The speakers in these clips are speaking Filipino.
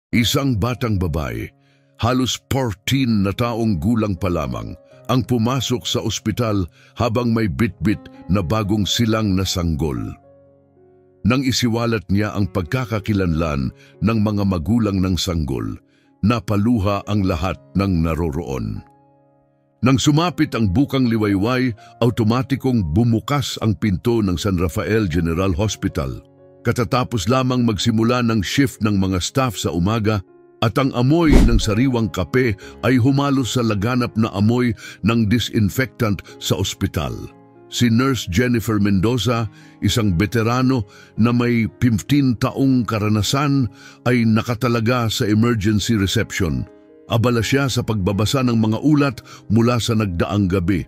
Isang batang babae, halos 14 na taong gulang pa lamang, ang pumasok sa ospital habang may bitbit na bagong silang na sanggol. Nang isiwalat niya ang pagkakakilanlan ng mga magulang ng sanggol, napaluha ang lahat ng naroroon. Nang sumapit ang bukang liwayway, automatikong bumukas ang pinto ng San Rafael General Hospital. Katatapos lamang magsimula ng shift ng mga staff sa umaga at ang amoy ng sariwang kape ay humalo sa laganap na amoy ng disinfectant sa ospital. Si Nurse Jennifer Mendoza, isang veterano na may 15 taong karanasan, ay nakatalaga sa emergency reception. Abala siya sa pagbabasa ng mga ulat mula sa nagdaang gabi.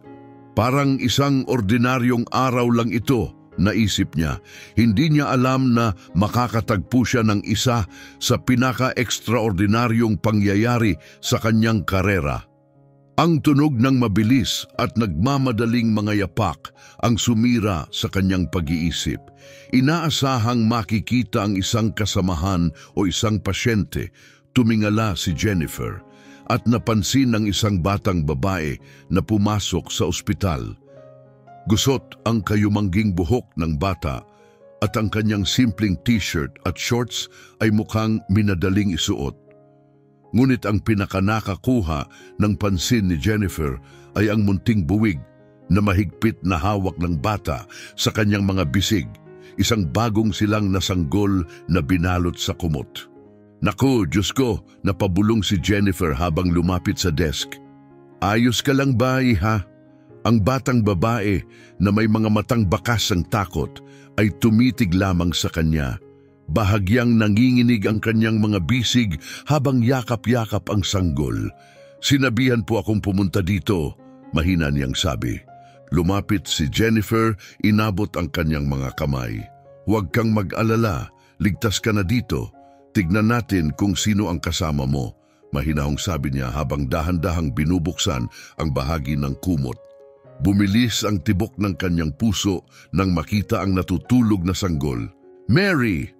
Parang isang ordinaryong araw lang ito, naisip niya. Hindi niya alam na makakatagpo siya ng isa sa pinaka-ekstraordinaryong pangyayari sa kanyang karera. Ang tunog ng mabilis at nagmamadaling mga yapak ang sumira sa kanyang pag-iisip. Inaasahang makikita ang isang kasamahan o isang pasyente. Tumingala si Jennifer at napansin ng isang batang babae na pumasok sa ospital. Gusot ang kayumangging buhok ng bata at ang kanyang simpleng t-shirt at shorts ay mukhang minadaling isuot. Ngunit ang pinakanakakuha ng pansin ni Jennifer ay ang munting buwig na mahigpit na hawak ng bata sa kanyang mga bisig, isang bagong silang na sanggol na binalot sa kumot. Naku, Diyos ko, napabulong si Jennifer habang lumapit sa desk. Ayos ka lang ba, iha? Ang batang babae na may mga matang bakas ng takot ay tumitig lamang sa kanya. Bahagyang nanginginig ang kanyang mga bisig habang yakap-yakap ang sanggol. Sinabihan po akong pumunta dito, mahina niyang sabi. Lumapit si Jennifer, inabot ang kanyang mga kamay. Huwag kang mag-alala, ligtas ka na dito. Tignan natin kung sino ang kasama mo, mahinahong sabi niya habang dahan-dahang binubuksan ang bahagi ng kumot. Bumilis ang tibok ng kanyang puso nang makita ang natutulog na sanggol. Mary!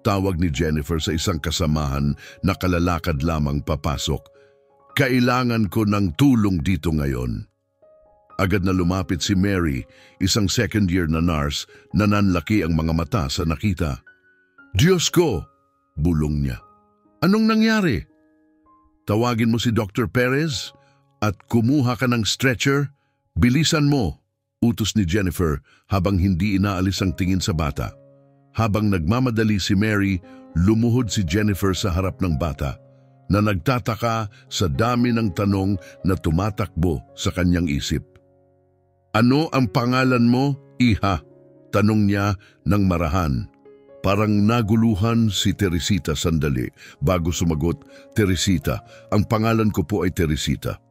Tawag ni Jennifer sa isang kasamahan na kalalakad lamang papasok. Kailangan ko ng tulong dito ngayon. Agad na lumapit si Mary, isang second-year na nurse na nanlaki ang mga mata sa nakita. Diyos ko! Bulong niya. Anong nangyari? Tawagin mo si Dr. Perez at kumuha ka ng stretcher. Bilisan mo, utos ni Jennifer habang hindi inaalis ang tingin sa bata. Habang nagmamadali si Mary, lumuhod si Jennifer sa harap ng bata na nagtataka sa dami ng tanong na tumatakbo sa kanyang isip. Ano ang pangalan mo, iha? Tanong niya ng marahan. Parang naguluhan si Teresita sandali bago sumagot, Teresita, ang pangalan ko po ay Teresita.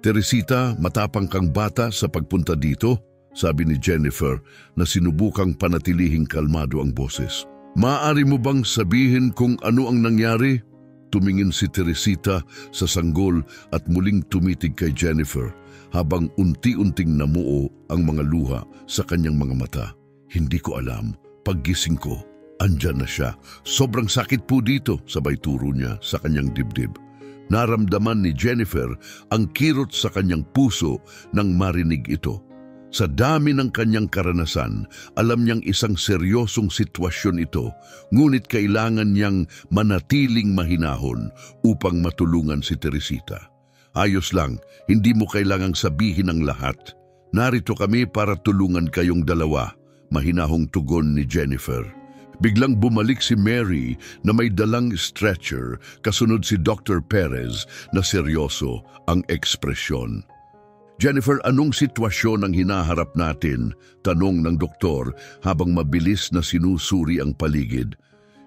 Teresita, matapang kang bata sa pagpunta dito, sabi ni Jennifer na sinubukang panatilihing kalmado ang boses. Maaari mo bang sabihin kung ano ang nangyari? Tumingin si Teresita sa sanggol at muling tumitig kay Jennifer habang unti-unting namuo ang mga luha sa kanyang mga mata. Hindi ko alam. Paggising ko, andyan na siya. Sobrang sakit po dito, sabay turo niya sa kanyang dibdib. Naramdaman ni Jennifer ang kirot sa kanyang puso nang marinig ito. Sa dami ng kanyang karanasan, alam niyang isang seryosong sitwasyon ito, ngunit kailangan niyang manatiling mahinahon upang matulungan si Teresita. Ayos lang, hindi mo kailangang sabihin ang lahat. Narito kami para tulungan kayong dalawa, mahinahong tugon ni Jennifer. Biglang bumalik si Mary na may dalang stretcher, kasunod si Dr. Perez na seryoso ang ekspresyon. Jennifer, anong sitwasyon ang hinaharap natin? Tanong ng doktor habang mabilis na sinusuri ang paligid.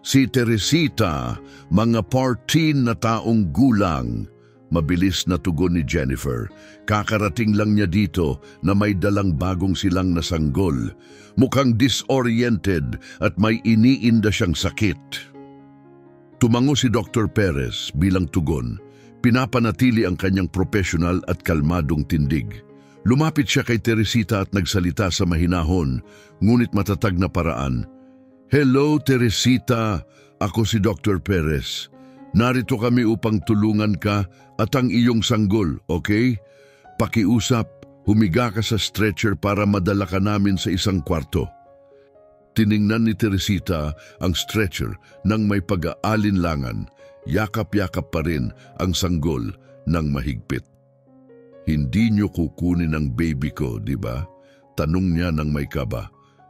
Si Teresita, mga 14 na taong gulang. Mabilis na tugon ni Jennifer. Kakarating lang niya dito na may dalang bagong silang na sanggol. Mukhang disoriented at may iniinda siyang sakit. Tumango si Dr. Perez bilang tugon. Pinapanatili ang kanyang profesional at kalmadong tindig. Lumapit siya kay Teresita at nagsalita sa mahinahon, ngunit matatag na paraan. Hello, Teresita. Ako si Dr. Perez. Narito kami upang tulungan ka at ang iyong sanggol, okay? Pakiusap, humiga ka sa stretcher para madala ka namin sa isang kwarto. Tiningnan ni Teresita ang stretcher nang may pag-aalinlangan. Yakap-yakap pa rin ang sanggol ng mahigpit. Hindi niyo kukunin ang baby ko, di ba? Tanong niya ng may kaba.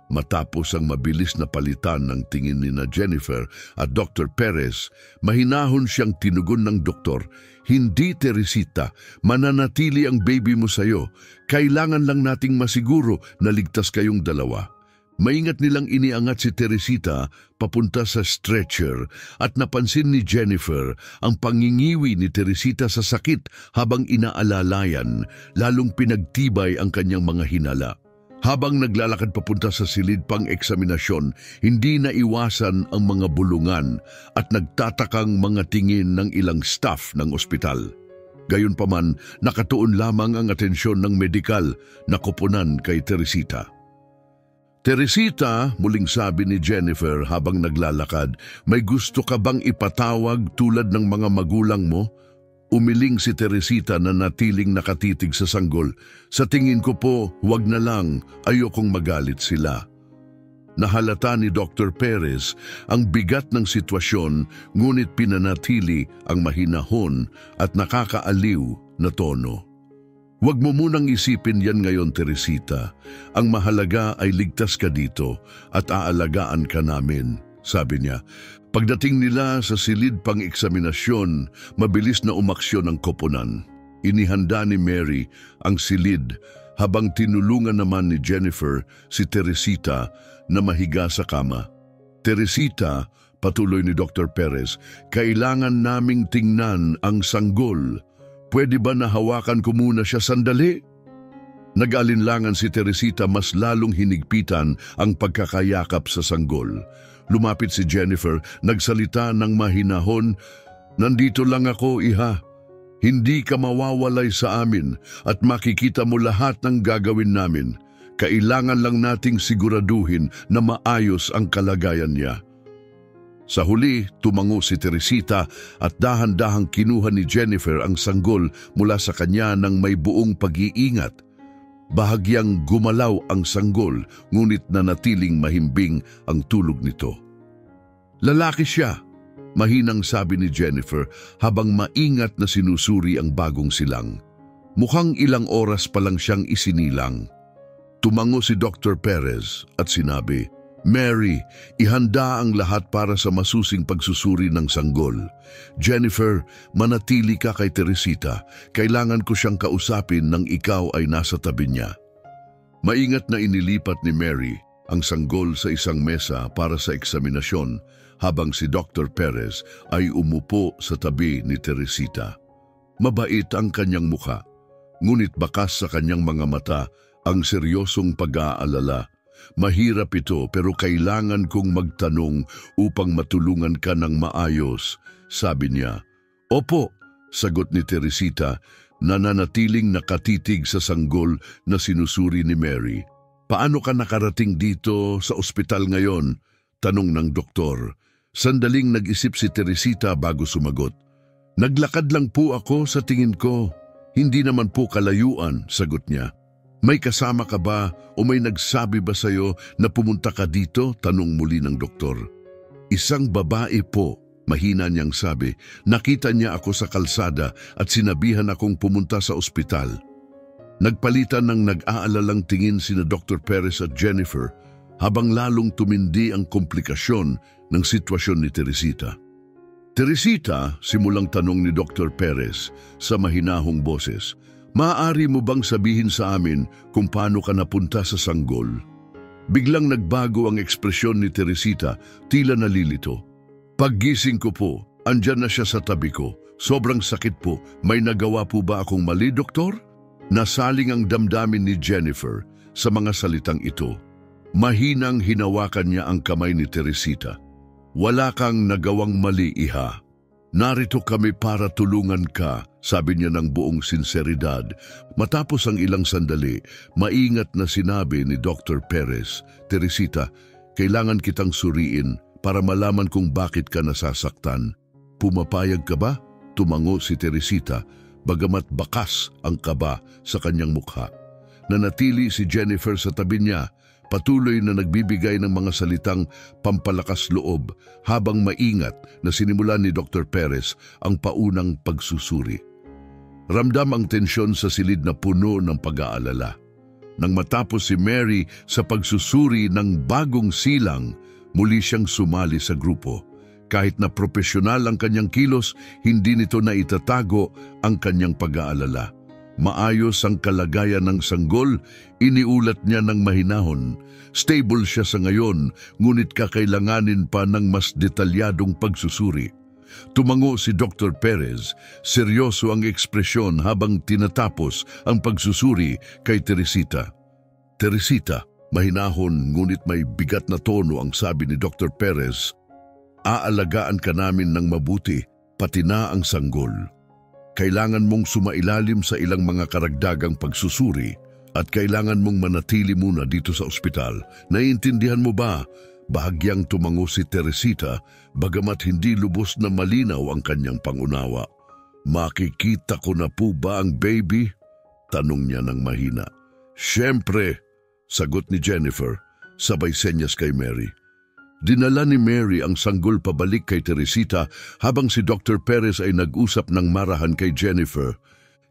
Matapos ang mabilis na palitan ng tingin ni na Jennifer at Dr. Perez, mahinahon siyang tinugon ng doktor, "Hindi, Teresita, mananatili ang baby mo sa'yo. Kailangan lang nating masiguro na ligtas kayong dalawa." Maingat nilang iniangat si Teresita papunta sa stretcher at napansin ni Jennifer ang pangingiwi ni Teresita sa sakit habang inaalalayan, lalong pinagtibay ang kanyang mga hinala. Habang naglalakad papunta sa silid pang eksaminasyon, hindi na iwasan ang mga bulungan at nagtatakang mga tingin ng ilang staff ng ospital. Gayunpaman, nakatuon lamang ang atensyon ng medikal na koponan kay Teresita. "Teresita," muling sabi ni Jennifer habang naglalakad, "may gusto ka bang ipatawag tulad ng mga magulang mo?" Umiling si Teresita na natiling nakatitig sa sanggol. "Sa tingin ko po, wag na lang, ayokong magalit sila." Nahalata ni Dr. Perez ang bigat ng sitwasyon, ngunit pinanatili ang mahinahon at nakakaaliw na tono. "Huwag mo munang isipin yan ngayon, Teresita. Ang mahalaga ay ligtas ka dito at aalagaan ka namin," sabi niya. Pagdating nila sa silid pang eksaminasyon, mabilis na umaksyon ang koponan. Inihanda ni Mary ang silid habang tinulungan naman ni Jennifer si Teresita na mahiga sa kama. "Teresita," patuloy ni Dr. Perez, "kailangan naming tingnan ang sanggol. Pwede ba nahawakan ko muna siya sandali?" Nag-alinlangan si Teresita, mas lalong hinigpitan ang pagkakayakap sa sanggol. Lumapit si Jennifer, nagsalita ng mahinahon, "Nandito lang ako, iha. Hindi ka mawawalay sa amin at makikita mo lahat ng gagawin namin. Kailangan lang nating siguraduhin na maayos ang kalagayan niya." Sa huli, tumango si Teresita at dahan-dahang kinuha ni Jennifer ang sanggol mula sa kanya ng may buong pag-iingat. Bahagyang gumalaw ang sanggol, ngunit nanatiling mahimbing ang tulog nito. "Lalaki siya," mahinang sabi ni Jennifer habang maingat na sinusuri ang bagong silang. Mukhang ilang oras pa lang siyang isinilang. Tumango si Dr. Perez at sinabi, "Mary, ihanda ang lahat para sa masusing pagsusuri ng sanggol. Jennifer, manatili ka kay Teresita. Kailangan ko siyang kausapin nang ikaw ay nasa tabi niya." Maingat na inilipat ni Mary ang sanggol sa isang mesa para sa eksaminasyon habang si Dr. Perez ay umupo sa tabi ni Teresita. Mabait ang kanyang mukha, ngunit bakas sa kanyang mga mata ang seryosong pag-aalala. "Mahirap ito pero kailangan kong magtanong upang matulungan ka ng maayos," sabi niya. "Opo," sagot ni Teresita, nananatiling nakatitig sa sanggol na sinusuri ni Mary. "Paano ka nakarating dito sa ospital ngayon?" tanong ng doktor. Sandaling nag-isip si Teresita bago sumagot. "Naglakad lang po ako sa tingin ko. Hindi naman po kalayuan," sagot niya. "May kasama ka ba o may nagsabi ba sa'yo na pumunta ka dito?" tanong muli ng doktor. "Isang babae po," mahina niyang sabi. "Nakita niya ako sa kalsada at sinabihan akong pumunta sa ospital." Nagpalitan ng nag-aalalang tingin sina Dr. Perez at Jennifer habang lalong tumindi ang komplikasyon ng sitwasyon ni Teresita. "Teresita," simulang tanong ni Dr. Perez sa mahinahong boses, "maaari mo bang sabihin sa amin kung paano ka napunta sa sanggol?" Biglang nagbago ang ekspresyon ni Teresita, tila nalilito. "Paggising ko po, andyan na siya sa tabi ko. Sobrang sakit po. May nagawa po ba akong mali, doktor?" Nasaling ang damdamin ni Jennifer sa mga salitang ito. Mahinang hinawakan niya ang kamay ni Teresita. "Wala kang nagawang mali, iha. Narito kami para tulungan ka," sabi niya ng buong sinseridad. Matapos ang ilang sandali, maingat na sinabi ni Dr. Perez, "Teresita, kailangan kitang suriin para malaman kung bakit ka nasasaktan. Pumapayag ka ba? Tumango si Teresita, bagamat bakas ang kaba sa kanyang mukha. Nanatili si Jennifer sa tabi niya, patuloy na nagbibigay ng mga salitang pampalakas loob habang maingat na sinimulan ni Dr. Perez ang paunang pagsusuri. Ramdam ang tensyon sa silid na puno ng pag-aalala. Nang matapos si Mary sa pagsusuri ng bagong silang, muli siyang sumali sa grupo. Kahit na propesyonal ang kanyang kilos, hindi nito na itatago ang kanyang pag-aalala. Maayos ang kalagayan ng sanggol, iniulat niya ng mahinahon. Stable siya sa ngayon, ngunit kakailanganin pa ng mas detalyadong pagsusuri. Tumango si Dr. Perez, seryoso ang ekspresyon habang tinatapos ang pagsusuri kay Teresita. Teresita, mahinahon ngunit may bigat na tono ang sabi ni Dr. Perez, aalagaan ka namin ng mabuti, pati na ang sanggol. Kailangan mong sumailalim sa ilang mga karagdagang pagsusuri at kailangan mong manatili muna dito sa ospital. Naiintindihan mo ba? Bahagyang tumango si Teresita, bagamat hindi lubos na malinaw ang kanyang pangunawa. Makikita ko na po ba ang baby? Tanong niya ng mahina. Siyempre, sagot ni Jennifer, sabay senyas kay Mary. Dinala ni Mary ang sanggol pabalik kay Teresita habang si Dr. Perez ay nag-usap ng marahan kay Jennifer.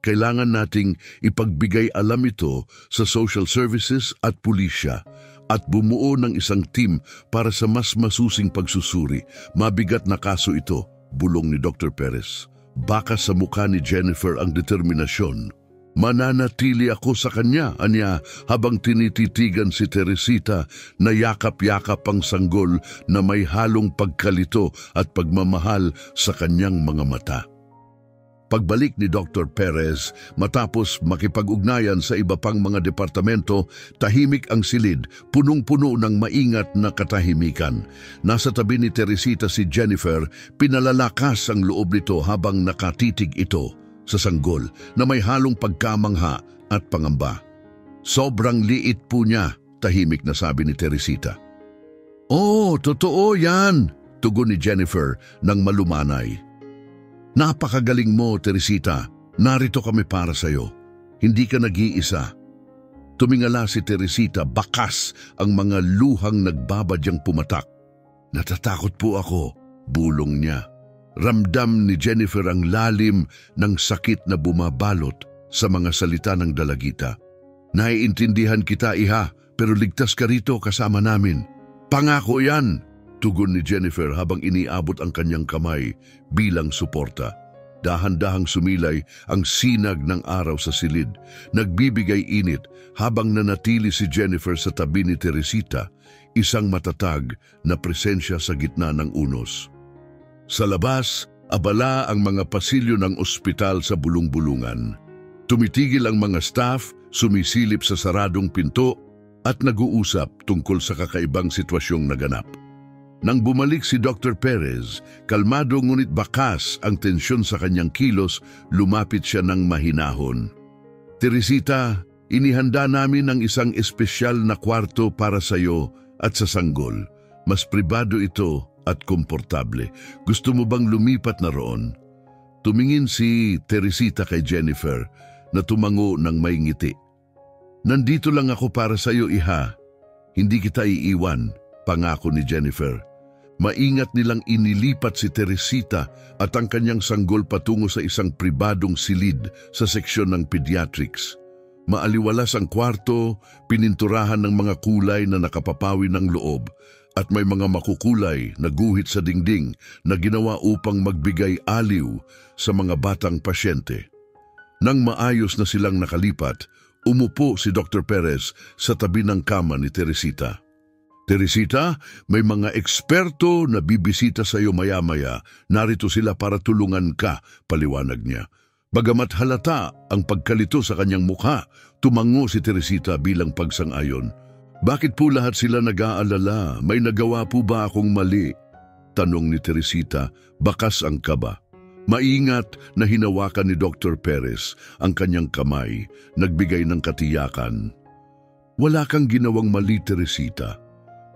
Kailangan nating ipagbigay alam ito sa social services at pulisya at bumuo ng isang team para sa mas masusing pagsusuri. Mabigat na kaso ito, bulong ni Dr. Perez. Baka sa mukha ni Jennifer ang determinasyon. Mananatili ako sa kanya, anya, habang tinititigan si Teresita na yakap-yakap ang sanggol na may halong pagkalito at pagmamahal sa kanyang mga mata. Pagbalik ni Dr. Perez, matapos makipag-ugnayan sa iba pang mga departamento, tahimik ang silid, punong-puno ng maingat na katahimikan. Nasa tabi ni Teresita si Jennifer, pinalalakas ang loob nito habang nakatitig ito sa sanggol na may halong pagkamangha at pangamba. Sobrang liit po niya, tahimik na sabi ni Teresita. Oh, totoo yan, tugon ni Jennifer nang malumanay. Napakagaling mo, Teresita. Narito kami para sa'yo. Hindi ka nag-iisa. Tumingala si Teresita, bakas ang mga luhang nagbabadyang pumatak. Natatakot po ako, bulong niya. Ramdam ni Jennifer ang lalim ng sakit na bumabalot sa mga salita ng dalagita. Naiintindihan kita, iha, pero ligtas ka rito kasama namin. Pangako yan, tugon ni Jennifer habang iniabot ang kanyang kamay bilang suporta. Dahan-dahang sumilay ang sinag ng araw sa silid, nagbibigay init habang nanatili si Jennifer sa tabi ni Teresita, isang matatag na presensya sa gitna ng unos. Sa labas, abala ang mga pasilyo ng ospital sa bulong-bulungan. Tumitigil ang mga staff, sumisilip sa saradong pinto at nag-uusap tungkol sa kakaibang sitwasyong naganap. Nang bumalik si Dr. Perez, kalmado ngunit bakas ang tensyon sa kanyang kilos, lumapit siya ng mahinahon. Teresita, inihanda namin ang isang espesyal na kwarto para sa iyo at sa sanggol. Mas pribado ito at komportable. Gusto mo bang lumipat na roon? Tumingin si Teresita kay Jennifer na tumango ng may ngiti. Nandito lang ako para sa iyo, iha. Hindi kita iiwan, pangako ni Jennifer. Maingat nilang inilipat si Teresita at ang kanyang sanggol patungo sa isang pribadong silid sa seksyon ng pediatrics. Maaliwalas ang kwarto, pininturahan ng mga kulay na nakapapawi ng loob, at may mga makukulay na guhit sa dingding na ginawa upang magbigay aliw sa mga batang pasyente. Nang maayos na silang nakalipat, umupo si Dr. Perez sa tabi ng kama ni Teresita. Teresita, may mga eksperto na bibisita sa iyo maya-maya. Narito sila para tulungan ka, paliwanag niya. Bagamat halata ang pagkalito sa kanyang mukha, tumango si Teresita bilang pagsang-ayon. Bakit po lahat sila nag-aalala? May nagawa po ba akong mali? Tanong ni Teresita, bakas ang kaba. Maingat na hinawakan ni Dr. Perez ang kanyang kamay, nagbigay ng katiyakan. Wala kang ginawang mali, Teresita.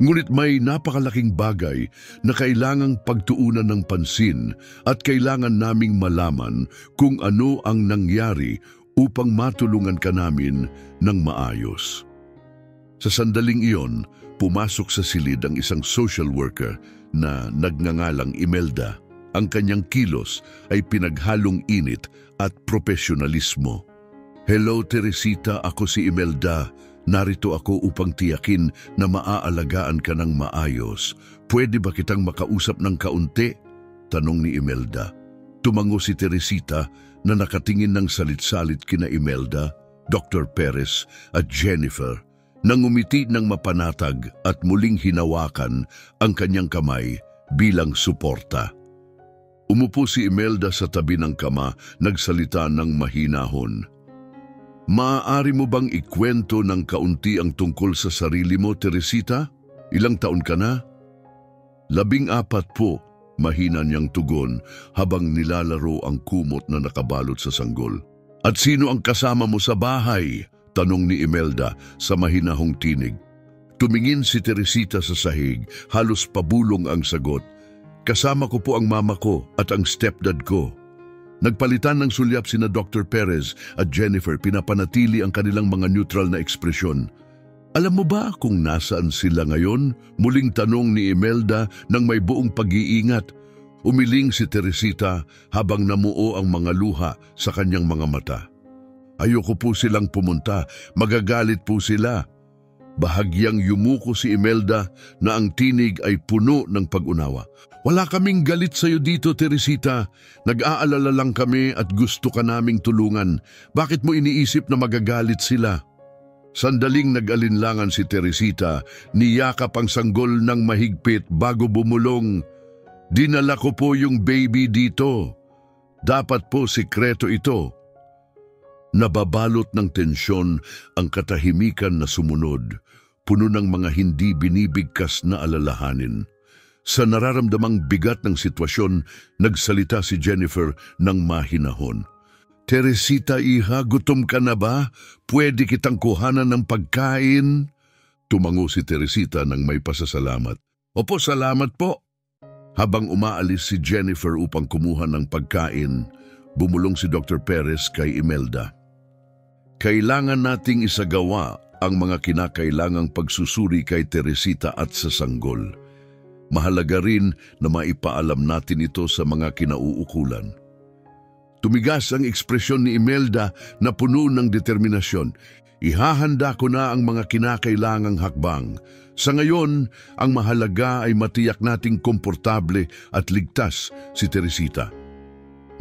Ngunit may napakalaking bagay na kailangang pagtuunan ng pansin at kailangan naming malaman kung ano ang nangyari upang matulungan ka namin ng maayos. Sa sandaling iyon, pumasok sa silid ang isang social worker na nagngangalang Imelda. Ang kanyang kilos ay pinaghalong init at profesionalismo. "Hello Teresita, ako si Imelda. Narito ako upang tiyakin na maaalagaan ka ng maayos. Pwede ba kitang makausap ng kaunti?" tanong ni Imelda. Tumango si Teresita na nakatingin ng salit-salit kina Imelda, Dr. Perez at Jennifer. Nangumiti ng mapanatag at muling hinawakan ang kanyang kamay bilang suporta. Umupo si Imelda sa tabi ng kama, nagsalita ng mahinahon. "Maaari mo bang ikwento ng kaunti ang tungkol sa sarili mo, Teresita? Ilang taon ka na?" 14 po, mahina niyang tugon habang nilalaro ang kumot na nakabalot sa sanggol. "At sino ang kasama mo sa bahay?" tanong ni Imelda sa mahinahong tinig. Tumingin si Teresita sa sahig, halos pabulong ang sagot. "Kasama ko po ang mama ko at ang stepdad ko." Nagpalitan ng sulyap sina Dr. Perez at Jennifer, pinapanatili ang kanilang mga neutral na ekspresyon. "Alam mo ba kung nasaan sila ngayon?" muling tanong ni Imelda ng may buong pag-iingat. Umiling si Teresita habang namuo ang mga luha sa kanyang mga mata. "Ayoko po silang pumunta, magagalit po sila." Bahagyang yumuko si Imelda na ang tinig ay puno ng pag-unawa. "Wala kaming galit sa'yo dito, Teresita. Nag-aalala lang kami at gusto ka naming tulungan. Bakit mo iniisip na magagalit sila?" Sandaling nag-alinlangan si Teresita, niyakap ang sanggol ng mahigpit bago bumulong. "Dinala ko po yung baby dito. Dapat po sikreto ito." Nababalot ng tensyon ang katahimikan na sumunod, puno ng mga hindi binibigkas na alalahanin. Sa nararamdamang bigat ng sitwasyon, nagsalita si Jennifer ng mahinahon. "Teresita, iha, gutom ka na ba? Pwede kitang kuhanan ng pagkain?" Tumango si Teresita ng may pasasalamat. "Opo, salamat po." Habang umaalis si Jennifer upang kumuha ng pagkain, bumulong si Dr. Perez kay Imelda. "Kailangan nating isagawa ang mga kinakailangang pagsusuri kay Teresita at sa sanggol. Mahalaga rin na maipaalam natin ito sa mga kinauukulan." Tumigas ang ekspresyon ni Imelda na puno ng determinasyon. "Ihahanda ko na ang mga kinakailangang hakbang. Sa ngayon, ang mahalaga ay matiyak nating komportable at ligtas si Teresita."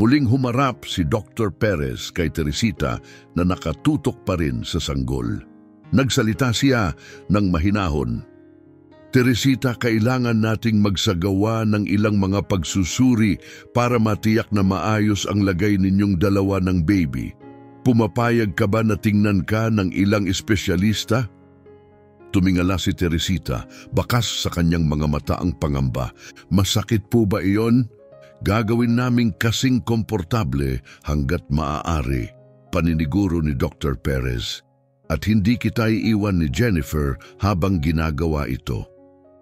Muling humarap si Dr. Perez kay Teresita na nakatutok pa rin sa sanggol. Nagsalita siya ng mahinahon. "Teresita, kailangan nating magsagawa ng ilang mga pagsusuri para matiyak na maayos ang lagay ninyong dalawa ng baby. Pumapayag ka ba na tingnan ka ng ilang espesyalista?" Tumingala si Teresita, bakas sa kanyang mga mata ang pangamba. "Masakit po ba iyon?" "Gagawin naming kasing komportable hanggat maaari," paniniguro ni Dr. Perez. "At hindi kita iiwan ni Jennifer habang ginagawa ito."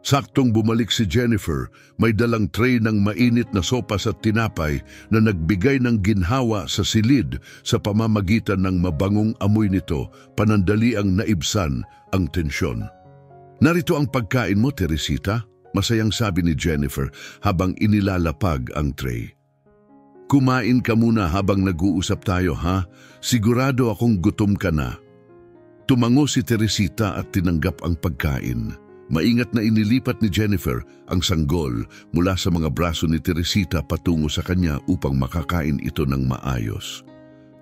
Saktong bumalik si Jennifer, may dalang tray ng mainit na sopas at tinapay na nagbigay ng ginhawa sa silid sa pamamagitan ng mabangong amoy nito, panandali ang naibsan ang tensyon. "Narito ang pagkain mo, Teresita," masayang sabi ni Jennifer habang inilalapag ang tray. "Kumain ka muna habang nag-uusap tayo, ha? Sigurado akong gutom ka na." Tumango si Teresita at tinanggap ang pagkain. Maingat na inilipat ni Jennifer ang sanggol mula sa mga braso ni Teresita patungo sa kanya upang makakain ito ng maayos.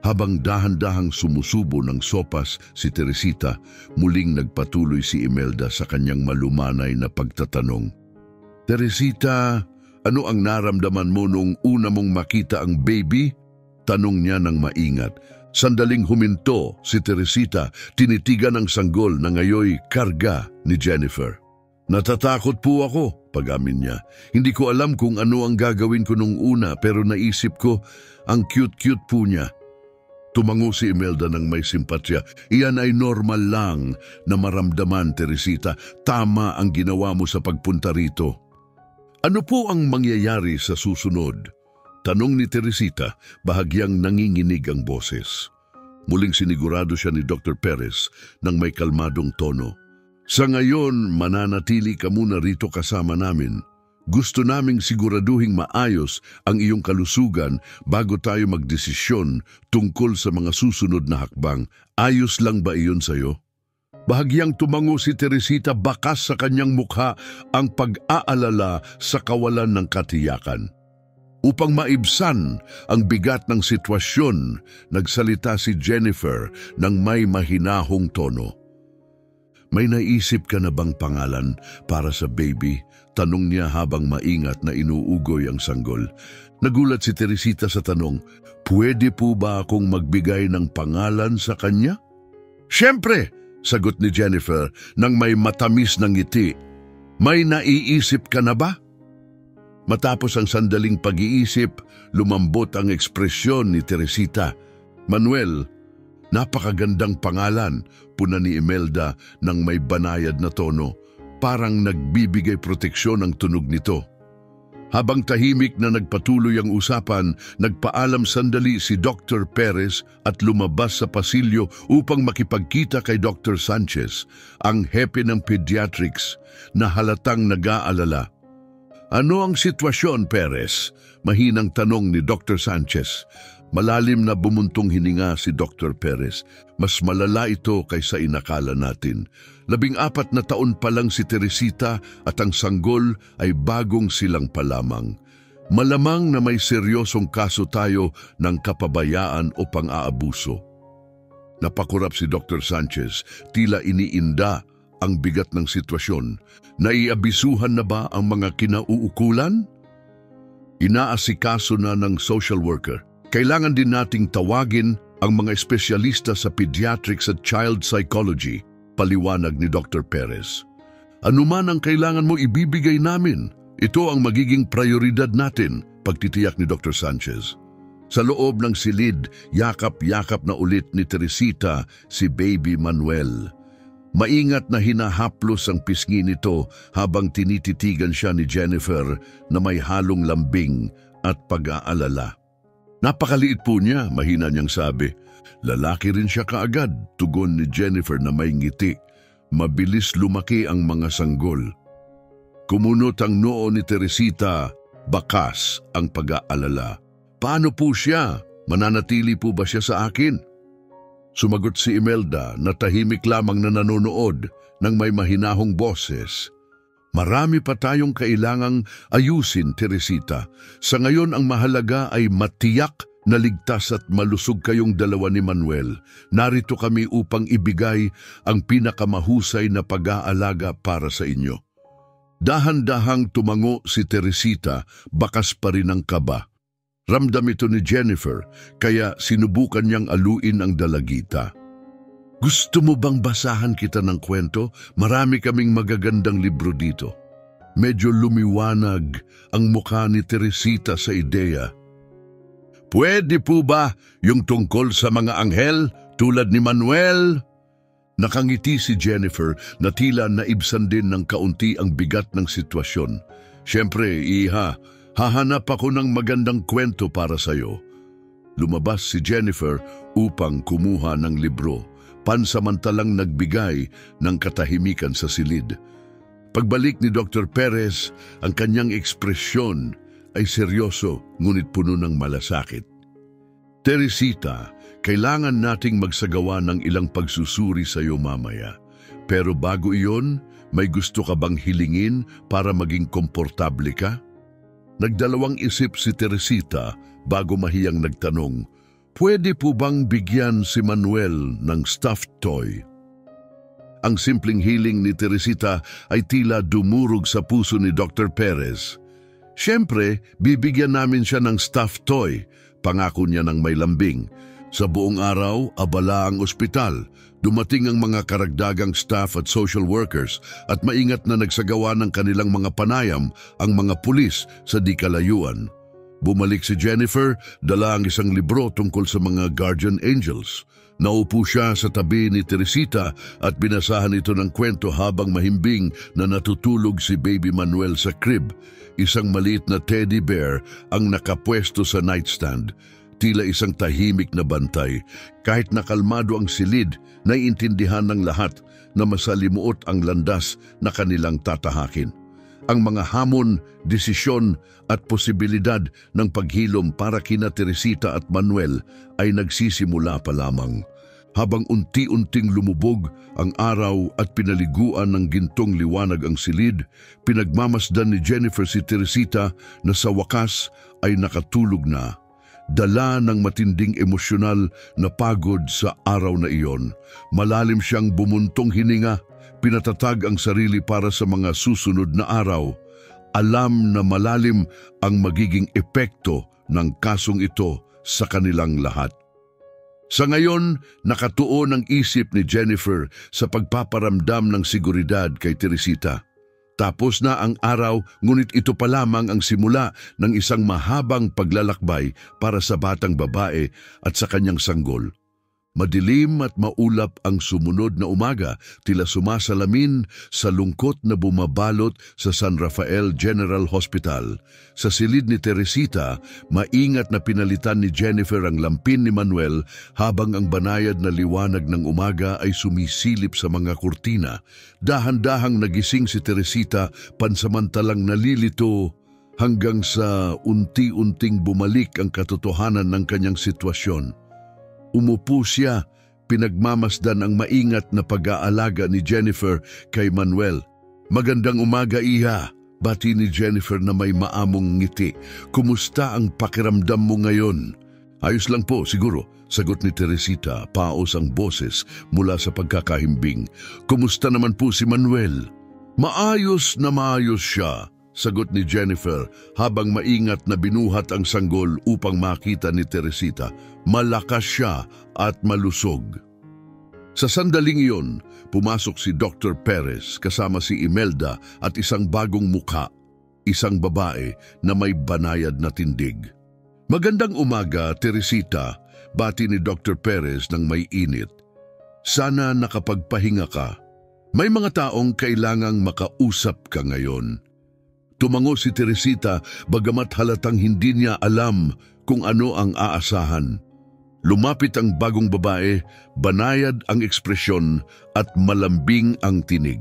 Habang dahan-dahang sumusubo ng sopas si Teresita, muling nagpatuloy si Imelda sa kanyang malumanay na pagtatanong. "Teresita, ano ang naramdaman mo nung una mong makita ang baby?" tanong niya ng maingat. Sandaling huminto si Teresita, tinitigan ang sanggol na ngayoy karga ni Jennifer. "Natatakot po ako," pag-amin niya. "Hindi ko alam kung ano ang gagawin ko nung una pero naisip ko ang cute-cute po niya." Tumango si Imelda ng may simpatya. Iyan ay normal lang na maramdaman, Teresita. Tama ang ginawa mo sa pagpunta rito. Ano po ang mangyayari sa susunod? Tanong ni Teresita, bahagyang nanginginig ang boses. Muling sinigurado siya ni Dr. Perez ng may kalmadong tono. Sa ngayon, mananatili ka muna rito kasama namin. Gusto naming siguraduhing maayos ang iyong kalusugan bago tayo magdesisyon tungkol sa mga susunod na hakbang. Ayos lang ba iyon sa'yo? Bahagyang tumango si Teresita, bakas sa kanyang mukha ang pag-aalala sa kawalan ng katiyakan. Upang maibsan ang bigat ng sitwasyon, nagsalita si Jennifer ng may mahinahong tono. May naisip ka na bang pangalan para sa baby? Tanong niya habang maingat na inuugoy ang sanggol. Nagulat si Teresita sa tanong, pwede po ba akong magbigay ng pangalan sa kanya? Siyempre, sagot ni Jennifer nang may matamis na ngiti. May naiisip ka na ba? Matapos ang sandaling pag-iisip, lumambot ang ekspresyon ni Teresita. Manuel, napakagandang pangalan, puna ni Imelda ng may banayad na tono. Parang nagbibigay proteksyon ang tunog nito. Habang tahimik na nagpatuloy ang usapan, nagpaalam sandali si Dr. Perez at lumabas sa pasilyo upang makipagkita kay Dr. Sanchez, ang hepe ng pediatrics, na halatang nag-aalala. Ano ang sitwasyon, Perez? Mahinang tanong ni Dr. Sanchez. Malalim na bumuntong hininga si Dr. Perez. Mas malala ito kaysa inakala natin. 14 na taon pa lang si Teresita at ang sanggol ay bagong silang pa lamang. Malamang na may seryosong kaso tayo ng kapabayaan o pang-aabuso. Napakurap si Dr. Sanchez, tila iniinda ang bigat ng sitwasyon. Naiabisuhan na ba ang mga kinauukulan? Inaasikaso na ng social worker. Kailangan din nating tawagin ang mga espesyalista sa pediatrics at child psychology, paliwanag ni Dr. Perez. Ano man ang kailangan mo ibibigay namin, ito ang magiging prioridad natin, pagtitiyak ni Dr. Sanchez. Sa loob ng silid, yakap-yakap na ulit ni Teresita si Baby Manuel. Maingat na hinahaplos ang pisngi nito habang tinititigan siya ni Jennifer na may halong lambing at pag-aalala. Napakaliit po niya, mahina niyang sabi. Lalaki rin siya kaagad, tugon ni Jennifer na may ngiti. Mabilis lumaki ang mga sanggol. Kumunot ang noo ni Teresita, bakas ang pag-aalala. Paano po siya? Mananatili po ba siya sa akin? Sumagot si Imelda na tahimik lamang na nanonood ng may mahinahong boses. Marami pa tayong kailangang ayusin, Teresita. Sa ngayon ang mahalaga ay matiyak na ligtas at malusog kayong dalawa ni Manuel. Narito kami upang ibigay ang pinakamahusay na pag-aalaga para sa inyo. Dahan-dahang tumango si Teresita, bakas pa rin ang kaba. Ramdam ito ni Jennifer, kaya sinubukan niyang aluin ang dalagita. Gusto mo bang basahan kita ng kwento? Marami kaming magagandang libro dito. Medyo lumiwanag ang mukha ni Teresita sa ideya. Pwede po ba yung tungkol sa mga anghel tulad ni Manuel? Nakangiti si Jennifer na tila naibsan din ng kaunti ang bigat ng sitwasyon. Siyempre, Iha, hahanap ako ng magandang kwento para sa'yo. Lumabas si Jennifer upang kumuha ng libro. Pansamantalang nagbigay ng katahimikan sa silid. Pagbalik ni Dr. Perez, ang kanyang ekspresyon ay seryoso ngunit puno ng malasakit. Teresita, kailangan nating magsagawa ng ilang pagsusuri sa iyo mamaya. Pero bago iyon, may gusto ka bang hilingin para maging komportable ka? Nagdalawang isip si Teresita bago mahiyang nagtanong, pwede po bang bigyan si Manuel ng stuffed toy? Ang simpleng hiling ni Teresita ay tila dumurog sa puso ni Dr. Perez. Siyempre, bibigyan namin siya ng stuffed toy, pangako niya ng may lambing. Sa buong araw, abala ang ospital. Dumating ang mga karagdagang staff at social workers at maingat na nagsagawa ng kanilang mga panayam ang mga pulis sa di kalayuan. Bumalik si Jennifer, dala ang isang libro tungkol sa mga guardian angels. Naupo siya sa tabi ni Teresita at binasahan ito ng kwento habang mahimbing na natutulog si Baby Manuel sa crib. Isang maliit na teddy bear ang nakapwesto sa nightstand. Tila isang tahimik na bantay. Kahit nakalmado ang silid, naiintindihan ng lahat na masalimuot ang landas na kanilang tatahakin. Ang mga hamon, desisyon at posibilidad ng paghilom para kina Teresita at Manuel ay nagsisimula pa lamang. Habang unti-unting lumubog ang araw at pinaliguan ng gintong liwanag ang silid, pinagmamasdan ni Jennifer si Teresita na sa wakas ay nakatulog na. Dala ng matinding emosyonal na pagod sa araw na iyon, malalim siyang bumuntong hininga, pinatatag ang sarili para sa mga susunod na araw. Alam na malalim ang magiging epekto ng kasong ito sa kanilang lahat. Sa ngayon, nakatuon ang isip ni Jennifer sa pagpaparamdam ng seguridad kay Teresita. Tapos na ang araw, ngunit ito pa lamang ang simula ng isang mahabang paglalakbay para sa batang babae at sa kanyang sanggol. Madilim at maulap ang sumunod na umaga, tila sumasalamin sa lungkot na bumabalot sa San Rafael General Hospital. Sa silid ni Teresita, maingat na pinalitan ni Jennifer ang lampin ni Manuel habang ang banayad na liwanag ng umaga ay sumisilip sa mga kurtina. Dahan-dahang nagising si Teresita, pansamantalang nalilito hanggang sa unti-unting bumalik ang katotohanan ng kanyang sitwasyon. Umupo siya, pinagmamasdan ang maingat na pag-aalaga ni Jennifer kay Manuel. "Magandang umaga, Iha," bati ni Jennifer na may maamong ngiti. "Kumusta ang pakiramdam mo ngayon?" "Ayos lang po, siguro," sagot ni Teresita, paos ang boses mula sa pagkakahimbing. "Kumusta naman po si Manuel?" Maayos siya," sagot ni Jennifer habang maingat na binuhat ang sanggol upang makita ni Teresita. Malakas siya at malusog. Sa sandaling iyon, pumasok si Dr. Perez kasama si Imelda at isang bagong mukha, isang babae na may banayad na tindig. "Magandang umaga, Teresita," bati ni Dr. Perez ng may init. "Sana nakapagpahinga ka. May mga taong kailangang makausap ka ngayon." Tumango si Teresita bagamat halatang hindi niya alam kung ano ang aasahan. Lumapit ang bagong babae, banayad ang ekspresyon at malambing ang tinig.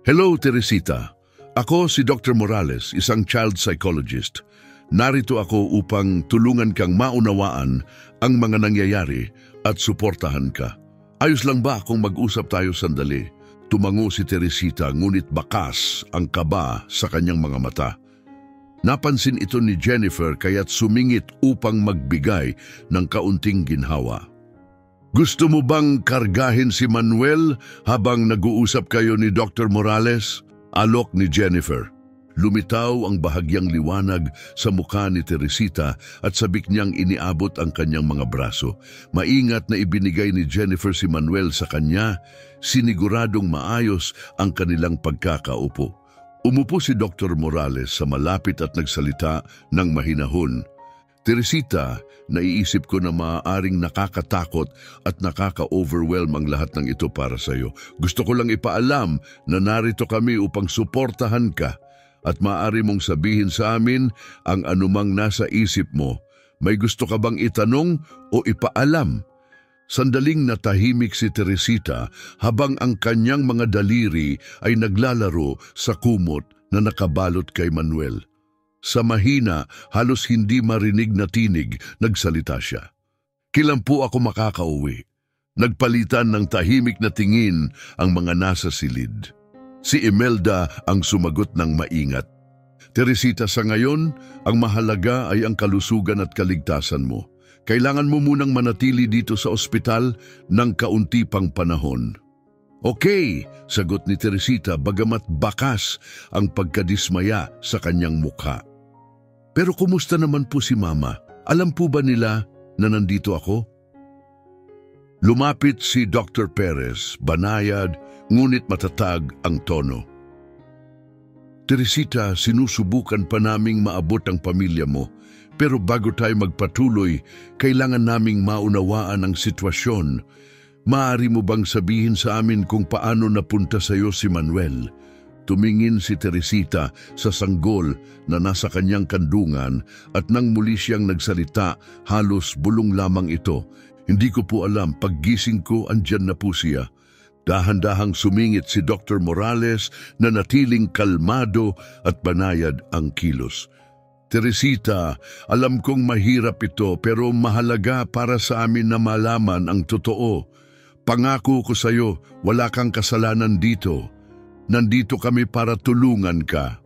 "Hello, Teresita. Ako si Dr. Morales, isang child psychologist. Narito ako upang tulungan kang maunawaan ang mga nangyayari at suportahan ka. Ayos lang ba kung mag-usap tayo sandali?" Tumango si Teresita ngunit bakas ang kaba sa kanyang mga mata. Napansin ito ni Jennifer kaya't sumingit upang magbigay ng kaunting ginhawa. "Gusto mo bang kargahin si Manuel habang nag-uusap kayo ni Dr. Morales?" Alok ni Jennifer. Lumitaw ang bahagyang liwanag sa mukha ni Teresita at sabik niyang iniabot ang kanyang mga braso. Maingat na ibinigay ni Jennifer si Manuel sa kanya, siniguradong maayos ang kanilang pagkakaupo. Umupo si Dr. Morales sa malapit at nagsalita ng mahinahon. "Teresita, naiisip ko na maaaring nakakatakot at nakaka-overwhelm ang lahat ng ito para sa iyo. Gusto ko lang ipaalam na narito kami upang suportahan ka at maaari mong sabihin sa amin ang anumang nasa isip mo. May gusto ka bang itanong o ipaalam?" Sandaling natahimik si Teresita habang ang kanyang mga daliri ay naglalaro sa kumot na nakabalot kay Manuel. Sa mahina, halos hindi marinig na tinig, nagsalita siya. "Kailan po ako makakauwi?" Nagpalitan ng tahimik na tingin ang mga nasa silid. Si Imelda ang sumagot ng maingat. "Teresita, sa ngayon, ang mahalaga ay ang kalusugan at kaligtasan mo. Kailangan mo munang manatili dito sa ospital ng kaunti pang panahon." "Okay," sagot ni Teresita bagamat bakas ang pagkadismaya sa kanyang mukha. "Pero kumusta naman po si Mama? Alam po ba nila na nandito ako?" Lumapit si Dr. Perez, banayad ngunit matatag ang tono. "Teresita, sinusubukan pa naming maabot ang pamilya mo. Pero bago tayo magpatuloy, kailangan naming maunawaan ang sitwasyon. Maaari mo bang sabihin sa amin kung paano napunta sa iyo si Manuel? Tumingin si Teresita sa sanggol na nasa kanyang kandungan at nang muli siyang nagsalita, halos bulong lamang ito. Hindi ko po alam, paggising ko andyan na po siya. Dahan-dahang sumingit si Dr. Morales na natiling kalmado at banayad ang kilos. Teresita, alam kong mahirap ito pero mahalaga para sa amin na malaman ang totoo. Pangako ko sa iyo, wala kang kasalanan dito. Nandito kami para tulungan ka.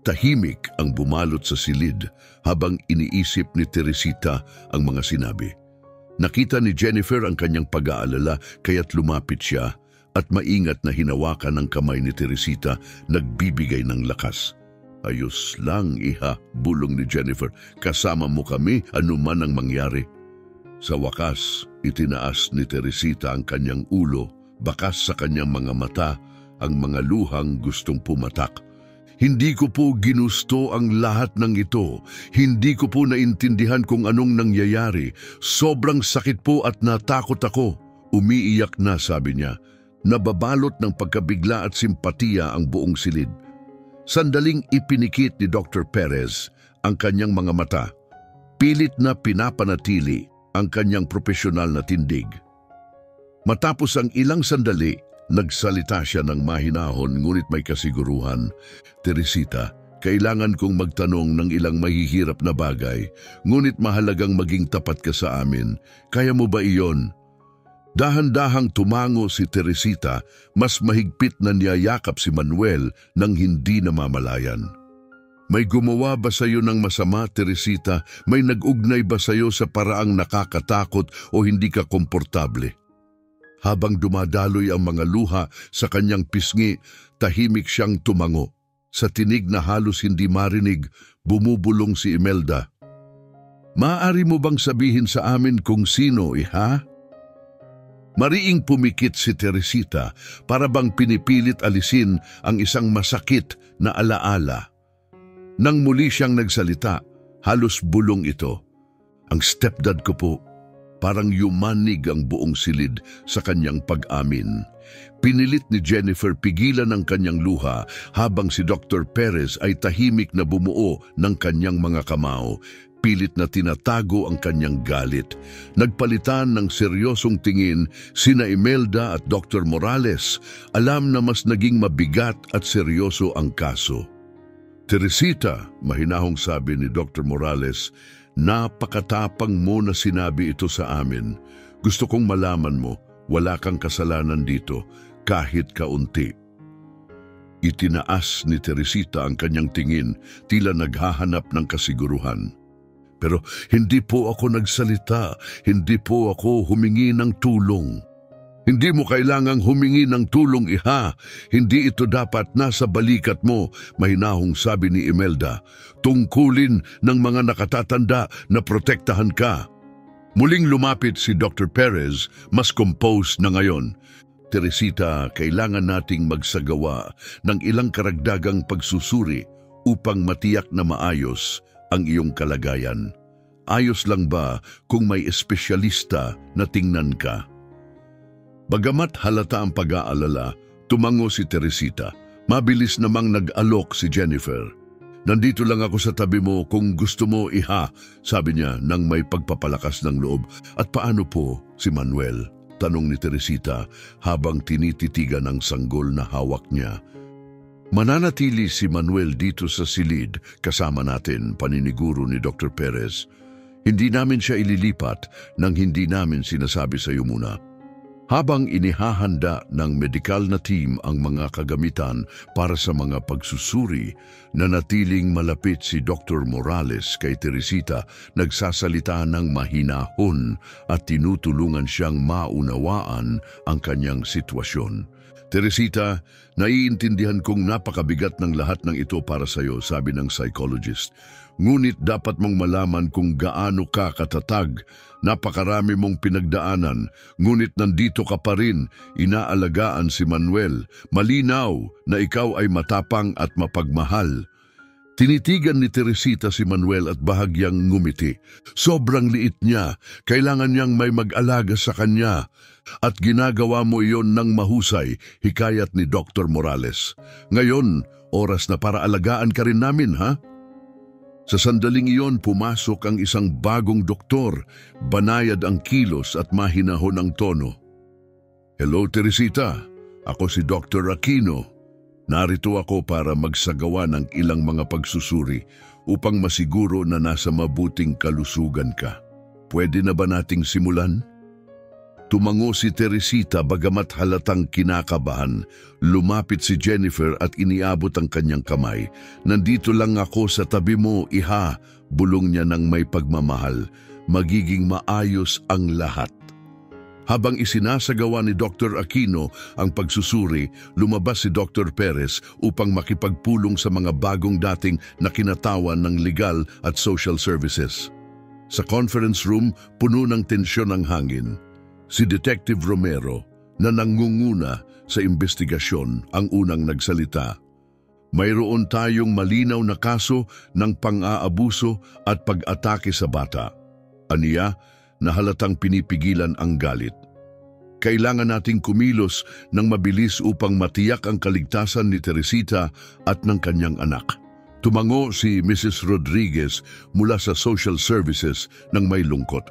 Tahimik ang bumalot sa silid habang iniisip ni Teresita ang mga sinabi. Nakita ni Jennifer ang kanyang pag-aalala kaya't lumapit siya at maingat na hinawakan ang kamay ni Teresita, nagbibigay ng lakas. Ayos lang, iha, bulong ni Jennifer. Kasama mo kami anuman ang mangyari. Sa wakas, itinaas ni Teresita ang kanyang ulo, bakas sa kanyang mga mata, ang mga luhang gustong pumatak. Hindi ko po ginusto ang lahat ng ito. Hindi ko po naintindihan kung anong nangyayari. Sobrang sakit po at natakot ako. Umiiyak na, sabi niya. Nababalot ng pagkabigla at simpatiya ang buong silid. Sandaling ipinikit ni Dr. Perez ang kanyang mga mata. Pilit na pinapanatili ang kanyang profesional na tindig. Matapos ang ilang sandali, nagsalita siya ng mahinahon ngunit may kasiguruhan. Teresita, kailangan kong magtanong ng ilang mahihirap na bagay, ngunit mahalagang maging tapat ka sa amin. Kaya mo ba iyon? Dahan-dahang tumango si Teresita, mas mahigpit na niyayakap si Manuel nang hindi namamalayan. May gumawa ba sa iyo ng masama, Teresita? May nag-ugnay ba sa iyo sa paraang nakakatakot o hindi ka komportable? Habang dumadaloy ang mga luha sa kanyang pisngi, tahimik siyang tumango. Sa tinig na halos hindi marinig, bumubulong si Imelda. Maaari mo bang sabihin sa amin kung sino, iha? Mariing pumikit si Teresita para bang pinipilit alisin ang isang masakit na alaala. Nang muli siyang nagsalita, halos bulong ito. Ang stepdad ko po. Parang yumanig ang buong silid sa kanyang pag-amin. Pinilit ni Jennifer pigilan ang kanyang luha habang si Dr. Perez ay tahimik na bumuo ng kanyang mga kamao. Pilit na tinatago ang kanyang galit. Nagpalitan ng seryosong tingin sina Imelda at Dr. Morales. Alam na mas naging mabigat at seryoso ang kaso. Teresita, mahinahong sabi ni Dr. Morales, napakatapang mo na sinabi ito sa amin. Gusto kong malaman mo, wala kang kasalanan dito, kahit kaunti. Itinaas ni Teresita ang kanyang tingin, tila naghahanap ng kasiguruhan. Pero hindi po ako nagsalita, hindi po ako humingi ng tulong. Hindi mo kailangang humingi ng tulong, iha. Hindi ito dapat nasa balikat mo, mahinahong sabi ni Imelda. Tungkulin ng mga nakatatanda na protektahan ka. Muling lumapit si Dr. Perez, mas composed na ngayon. Teresita, kailangan nating magsagawa ng ilang karagdagang pagsusuri upang matiyak na maayos ang iyong kalagayan. Ayos lang ba kung may espesyalista na tingnan ka? Bagamat halata ang pag-aalala, tumango si Teresita. Mabilis namang nag-alok si Jennifer. Nandito lang ako sa tabi mo kung gusto mo, iha, sabi niya nang may pagpapalakas ng loob. At paano po si Manuel? Tanong ni Teresita habang tinititigan ang sanggol na hawak niya. Mananatili si Manuel dito sa silid kasama natin, paniniguro ni Dr. Perez. Hindi namin siya ililipat nang hindi namin sinasabi sa iyo muna. Habang inihahanda ng medikal na team ang mga kagamitan para sa mga pagsusuri, nanatiling malapit si Dr. Morales kay Teresita, nagsasalita ng mahinahon at tinutulungan siyang maunawaan ang kanyang sitwasyon. Teresita, naiintindihan kong napakabigat ng lahat ng ito para sa iyo, sabi ng psychologist. Ngunit dapat mong malaman kung gaano ka katatag. Napakarami mong pinagdaanan, ngunit nandito ka pa rin, inaalagaan si Manuel. Malinaw na ikaw ay matapang at mapagmahal. Tinitigan ni Teresita si Manuel at bahagyang ngumiti. Sobrang liit niya, kailangan niyang may mag-alaga sa kanya. At ginagawa mo iyon ng mahusay, hikayat ni Dr. Morales. Ngayon, oras na para alagaan ka rin namin, ha? Sa sandaling iyon, pumasok ang isang bagong doktor. Banayad ang kilos at mahinahon ang tono. Hello, Teresita. Ako si Dr. Aquino. Narito ako para magsagawa ng ilang mga pagsusuri upang masiguro na nasa mabuting kalusugan ka. Pwede na ba nating simulan? Tumango si Teresita bagamat halatang kinakabahan. Lumapit si Jennifer at iniabot ang kanyang kamay. Nandito lang ako sa tabi mo, iha, bulong niya ng may pagmamahal. Magiging maayos ang lahat. Habang isinasagawa ni Dr. Aquino ang pagsusuri, lumabas si Dr. Perez upang makipagpulong sa mga bagong dating na kinatawan ng legal at social services. Sa conference room, puno ng tensyon ang hangin. Si Detective Romero, na nangunguna sa investigasyon, ang unang nagsalita. Mayroon tayong malinaw na kaso ng pang-aabuso at pag-atake sa bata. Aniya, na halatang pinipigilan ang galit. Kailangan nating kumilos ng mabilis upang matiyak ang kaligtasan ni Teresita at ng kanyang anak. Tumango si Mrs. Rodriguez mula sa Social Services ng may lungkot.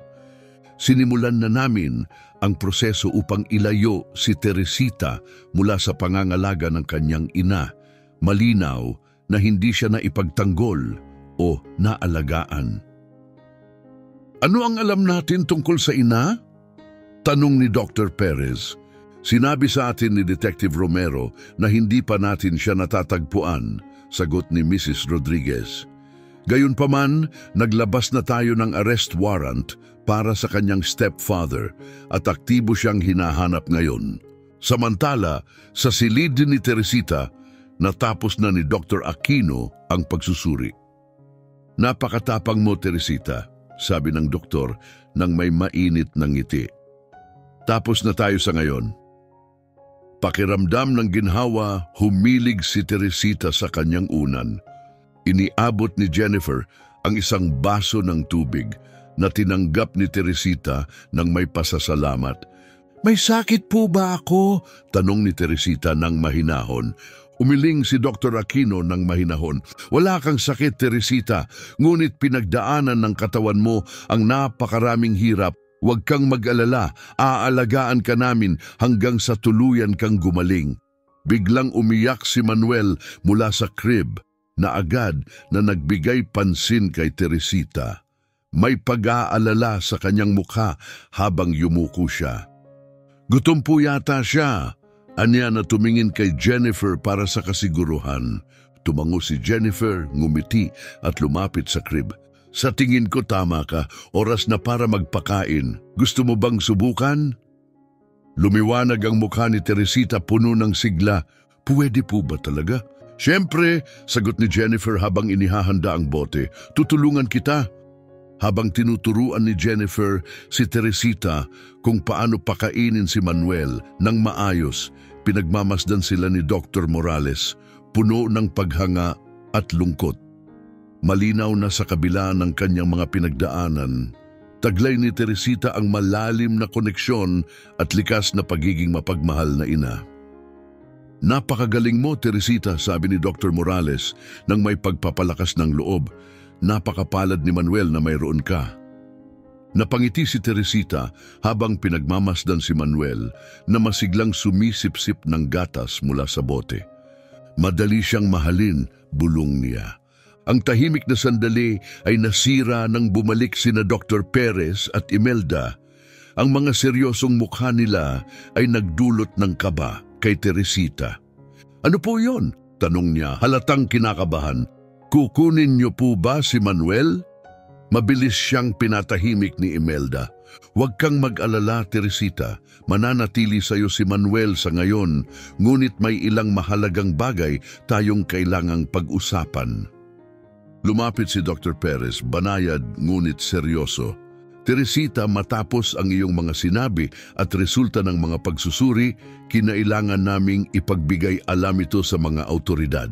Sinimulan na namin ang proseso upang ilayo si Teresita mula sa pangangalaga ng kanyang ina. Malinaw na hindi siya naipagtanggol o naalagaan. Ano ang alam natin tungkol sa ina? Tanong ni Dr. Perez. Sinabi sa atin ni Detective Romero na hindi pa natin siya natatagpuan, sagot ni Mrs. Rodriguez. Gayunpaman, naglabas na tayo ng arrest warrant para sa kanyang stepfather at aktibo siyang hinahanap ngayon. Samantala, sa silid ni Teresita, natapos na ni Dr. Aquino ang pagsusuri. Napakatapang mo, Teresita, sabi ng doktor nang may mainit ng ngiti. Tapos na tayo sa ngayon. Pakiramdam ng ginhawa, humilig si Teresita sa kanyang unan. Iniabot ni Jennifer ang isang baso ng tubig na tinanggap ni Teresita ng may pasasalamat. May sakit po ba ako? Tanong ni Teresita ng mahinahon. Umiling si Dr. Aquino ng mahinahon. Wala kang sakit, Teresita, ngunit pinagdaanan ng katawan mo ang napakaraming hirap. Huwag kang mag-alala, aalagaan ka namin hanggang sa tuluyan kang gumaling. Biglang umiyak si Manuel mula sa crib na agad na nagbigay pansin kay Teresita. May pag-aalala sa kanyang mukha habang yumuko siya. Gutom po yata siya. Anya na tumingin kay Jennifer para sa kasiguruhan. Tumango si Jennifer, ngumiti at lumapit sa crib. Sa tingin ko tama ka, oras na para magpakain. Gusto mo bang subukan? Lumiwanag ang mukha ni Teresita puno ng sigla. Pwede po ba talaga? Siyempre, sagot ni Jennifer habang inihahanda ang bote. Tutulungan kita. Habang tinuturuan ni Jennifer si Teresita kung paano pakainin si Manuel ng maayos, pinagmamasdan sila ni Dr. Morales, puno ng paghanga at lungkot. Malinaw na sa kabila ng kanyang mga pinagdaanan, taglay ni Teresita ang malalim na koneksyon at likas na pagiging mapagmahal na ina. Napakagaling mo, Teresita, sabi ni Dr. Morales nang may pagpapalakas ng loob. Napakapalad ni Manuel na mayroon ka. Napangiti si Teresita habang pinagmamasdan si Manuel na masiglang sumisip-sip ng gatas mula sa bote. Madali siyang mahalin, bulong niya. Ang tahimik na sandali ay nasira nang bumalik sina Dr. Perez at Imelda. Ang mga seryosong mukha nila ay nagdulot ng kaba kay Teresita. Ano po yon? Tanong niya, halatang kinakabahan. Kukunin niyo po ba si Manuel? Mabilis siyang pinatahimik ni Imelda. Huwag kang mag-alala, Teresita. Mananatili sa iyo si Manuel sa ngayon, ngunit may ilang mahalagang bagay tayong kailangang pag-usapan. Lumapit si Dr. Perez, banayad ngunit seryoso. Teresita, matapos ang iyong mga sinabi at resulta ng mga pagsusuri, kinailangan naming ipagbigay alam ito sa mga autoridad.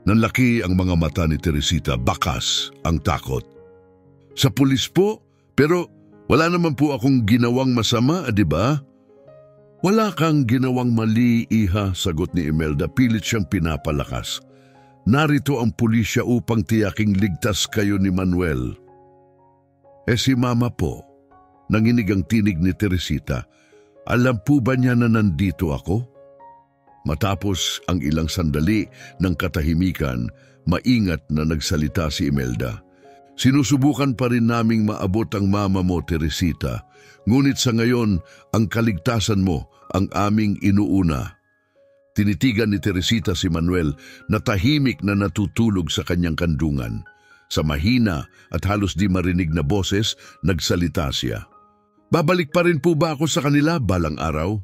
Nanlaki ang mga mata ni Teresita, bakas ang takot. Sa pulis po, pero wala naman po akong ginawang masama, di ba? Wala kang ginawang mali, iha, sagot ni Imelda, pilit siyang pinapalakas. Narito ang pulisya upang tiyaking ligtas kayo ni Manuel. Si mama po, nanginig ang tinig ni Teresita. Alam po ba niya na nandito ako? Matapos ang ilang sandali ng katahimikan, maingat na nagsalita si Imelda. Sinusubukan pa rin naming maabot ang mama mo, Teresita. Ngunit sa ngayon, ang kaligtasan mo ang aming inuuna. Tinitigan ni Teresita si Manuel na tahimik na natutulog sa kanyang kandungan. Sa mahina at halos di marinig na boses, nagsalita siya. Babalik pa rin po ba ako sa kanila balang araw?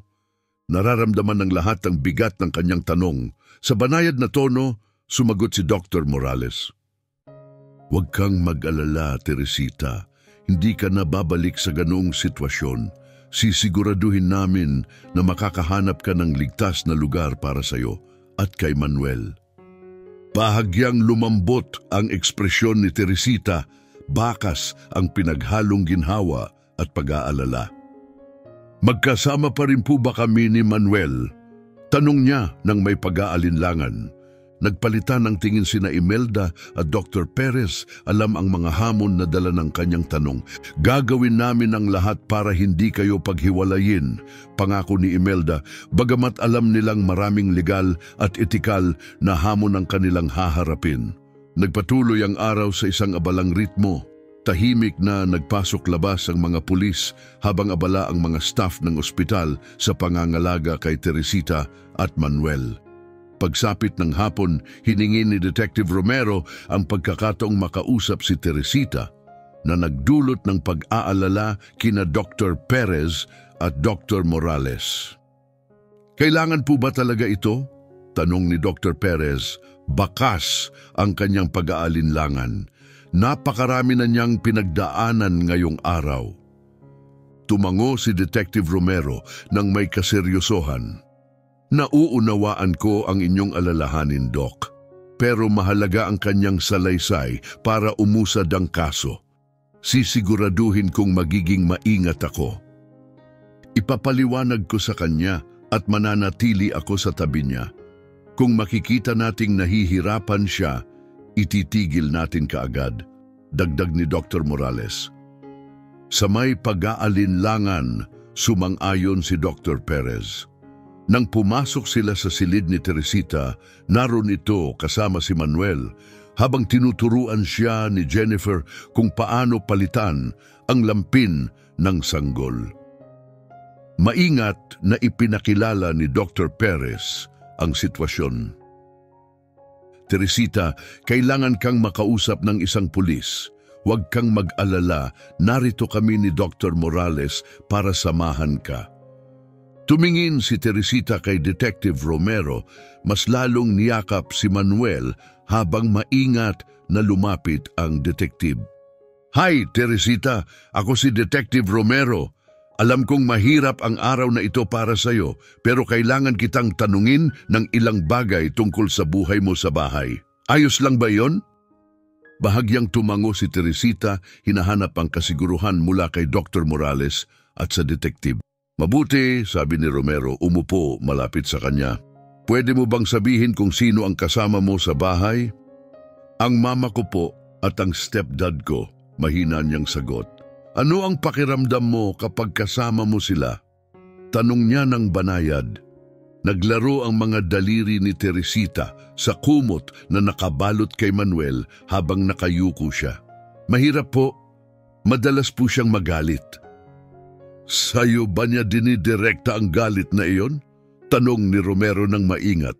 Nararamdaman ng lahat ang bigat ng kanyang tanong. Sa banayad na tono, sumagot si Dr. Morales. Huwag kang mag-alala, Teresita. Hindi ka na babalik sa ganoong sitwasyon. Sisiguraduhin namin na makakahanap ka ng ligtas na lugar para sa'yo at kay Manuel. Bahagyang lumambot ang ekspresyon ni Teresita, bakas ang pinaghalong ginhawa at pag-aalala. Magkasama pa rin po ba kami ni Manuel? Tanong niya nang may pag-aalinlangan. Nagpalitan ng tingin sina Imelda at Dr. Perez. Alam ang mga hamon na dala ng kanyang tanong. Gagawin namin ang lahat para hindi kayo paghiwalayin, pangako ni Imelda, bagamat alam nilang maraming legal at etikal na hamon ang kanilang haharapin. Nagpatuloy ang araw sa isang abalang ritmo. Tahimik na nagpasok-labas ang mga pulis habang abala ang mga staff ng ospital sa pangangalaga kay Teresita at Manuel. Pagsapit ng hapon, hiningi ni Detective Romero ang pagkakataong makausap si Teresita na nagdulot ng pag-aalala kina Dr. Perez at Dr. Morales. Kailangan po ba talaga ito? Tanong ni Dr. Perez. Bakas ang kanyang pag-aalinlangan. Napakarami na niyang pinagdaanan ngayong araw. Tumango si Detective Romero nang may kaseryosohan. Nauunawaan ko ang inyong alalahanin, Doc. Pero mahalaga ang kanyang salaysay para umusad ang kaso. Sisiguraduhin kong magiging maingat ako. Ipapaliwanag ko sa kanya at mananatili ako sa tabi niya. Kung makikita nating nahihirapan siya, ititigil natin kaagad, dagdag ni Dr. Morales. Sa may pag-aalinlangan, sumang-ayon si Dr. Perez. Nang pumasok sila sa silid ni Teresita, naroon ito kasama si Manuel, habang tinuturuan siya ni Jennifer kung paano palitan ang lampin ng sanggol. Maingat na ipinakilala ni Dr. Perez ang sitwasyon. Teresita, kailangan kang makausap ng isang pulis. Huwag kang mag-alala, narito kami ni Dr. Morales para samahan ka. Tumingin si Teresita kay Detective Romero, mas lalong niyakap si Manuel habang maingat na lumapit ang detective. Hi, Teresita, ako si Detective Romero. Alam kong mahirap ang araw na ito para sa'yo, pero kailangan kitang tanungin ng ilang bagay tungkol sa buhay mo sa bahay. Ayos lang ba yon? Bahagyang tumango si Teresita, hinahanap ang kasiguruhan mula kay Dr. Morales at sa detective. Mabuti, sabi ni Romero, umupo malapit sa kanya. Pwede mo bang sabihin kung sino ang kasama mo sa bahay? Ang mama ko po at ang stepdad ko, mahina niyang sagot. Ano ang pakiramdam mo kapag kasama mo sila? Tanong niya ng banayad. Naglaro ang mga daliri ni Teresita sa kumot na nakabalot kay Manuel habang nakayuko siya. Mahirap po, madalas po siyang magalit. Sa'yo ba niya dinidirekta ang galit na iyon? Tanong ni Romero ng maingat.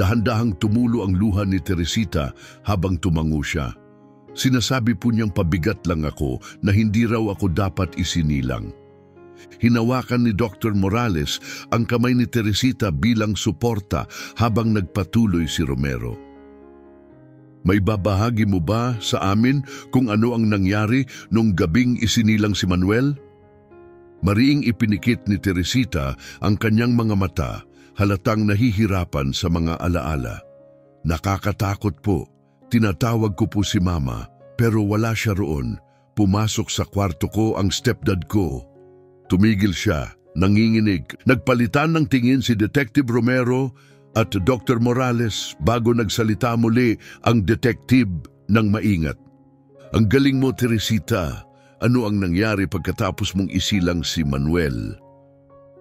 Dahan-dahang tumulo ang luha ni Teresita habang tumango siya. Sinasabi po niyang pabigat lang ako na hindi raw ako dapat isinilang. Hinawakan ni Dr. Morales ang kamay ni Teresita bilang suporta habang nagpatuloy si Romero. May babahagi mo ba sa amin kung ano ang nangyari nung gabing isinilang si Manuel? Mariing ipinikit ni Teresita ang kanyang mga mata, halatang nahihirapan sa mga alaala. Nakakatakot po. Tinatawag ko po si Mama, pero wala siya roon. Pumasok sa kwarto ko ang stepdad ko. Tumigil siya, nanginginig. Nagpalitan ng tingin si Detective Romero at Dr. Morales bago nagsalita muli ang detective ng maingat. Ang galing mo, Teresita. Ano ang nangyari pagkatapos mong isilang si Manuel?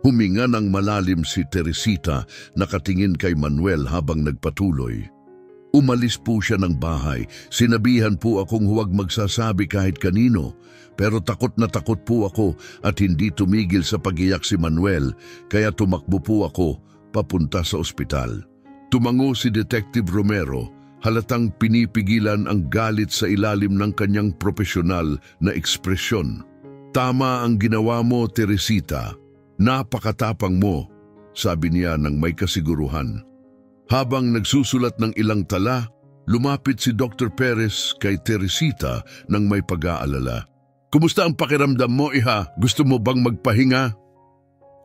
Huminga ng malalim si Teresita, nakatingin kay Manuel habang nagpatuloy. Umalis po siya ng bahay. Sinabihan po akong huwag magsasabi kahit kanino. Pero takot na takot po ako at hindi tumigil sa pag-iyak si Manuel, kaya tumakbo po ako papunta sa ospital. Tumango si Detective Romero, halatang pinipigilan ang galit sa ilalim ng kanyang profesional na ekspresyon. Tama ang ginawa mo, Teresita. Napakatapang mo, sabi niya ng may kasiguruhan. Habang nagsusulat ng ilang tala, lumapit si Dr. Perez kay Teresita ng may pag-aalala. Kumusta ang pakiramdam mo, iha? Gusto mo bang magpahinga?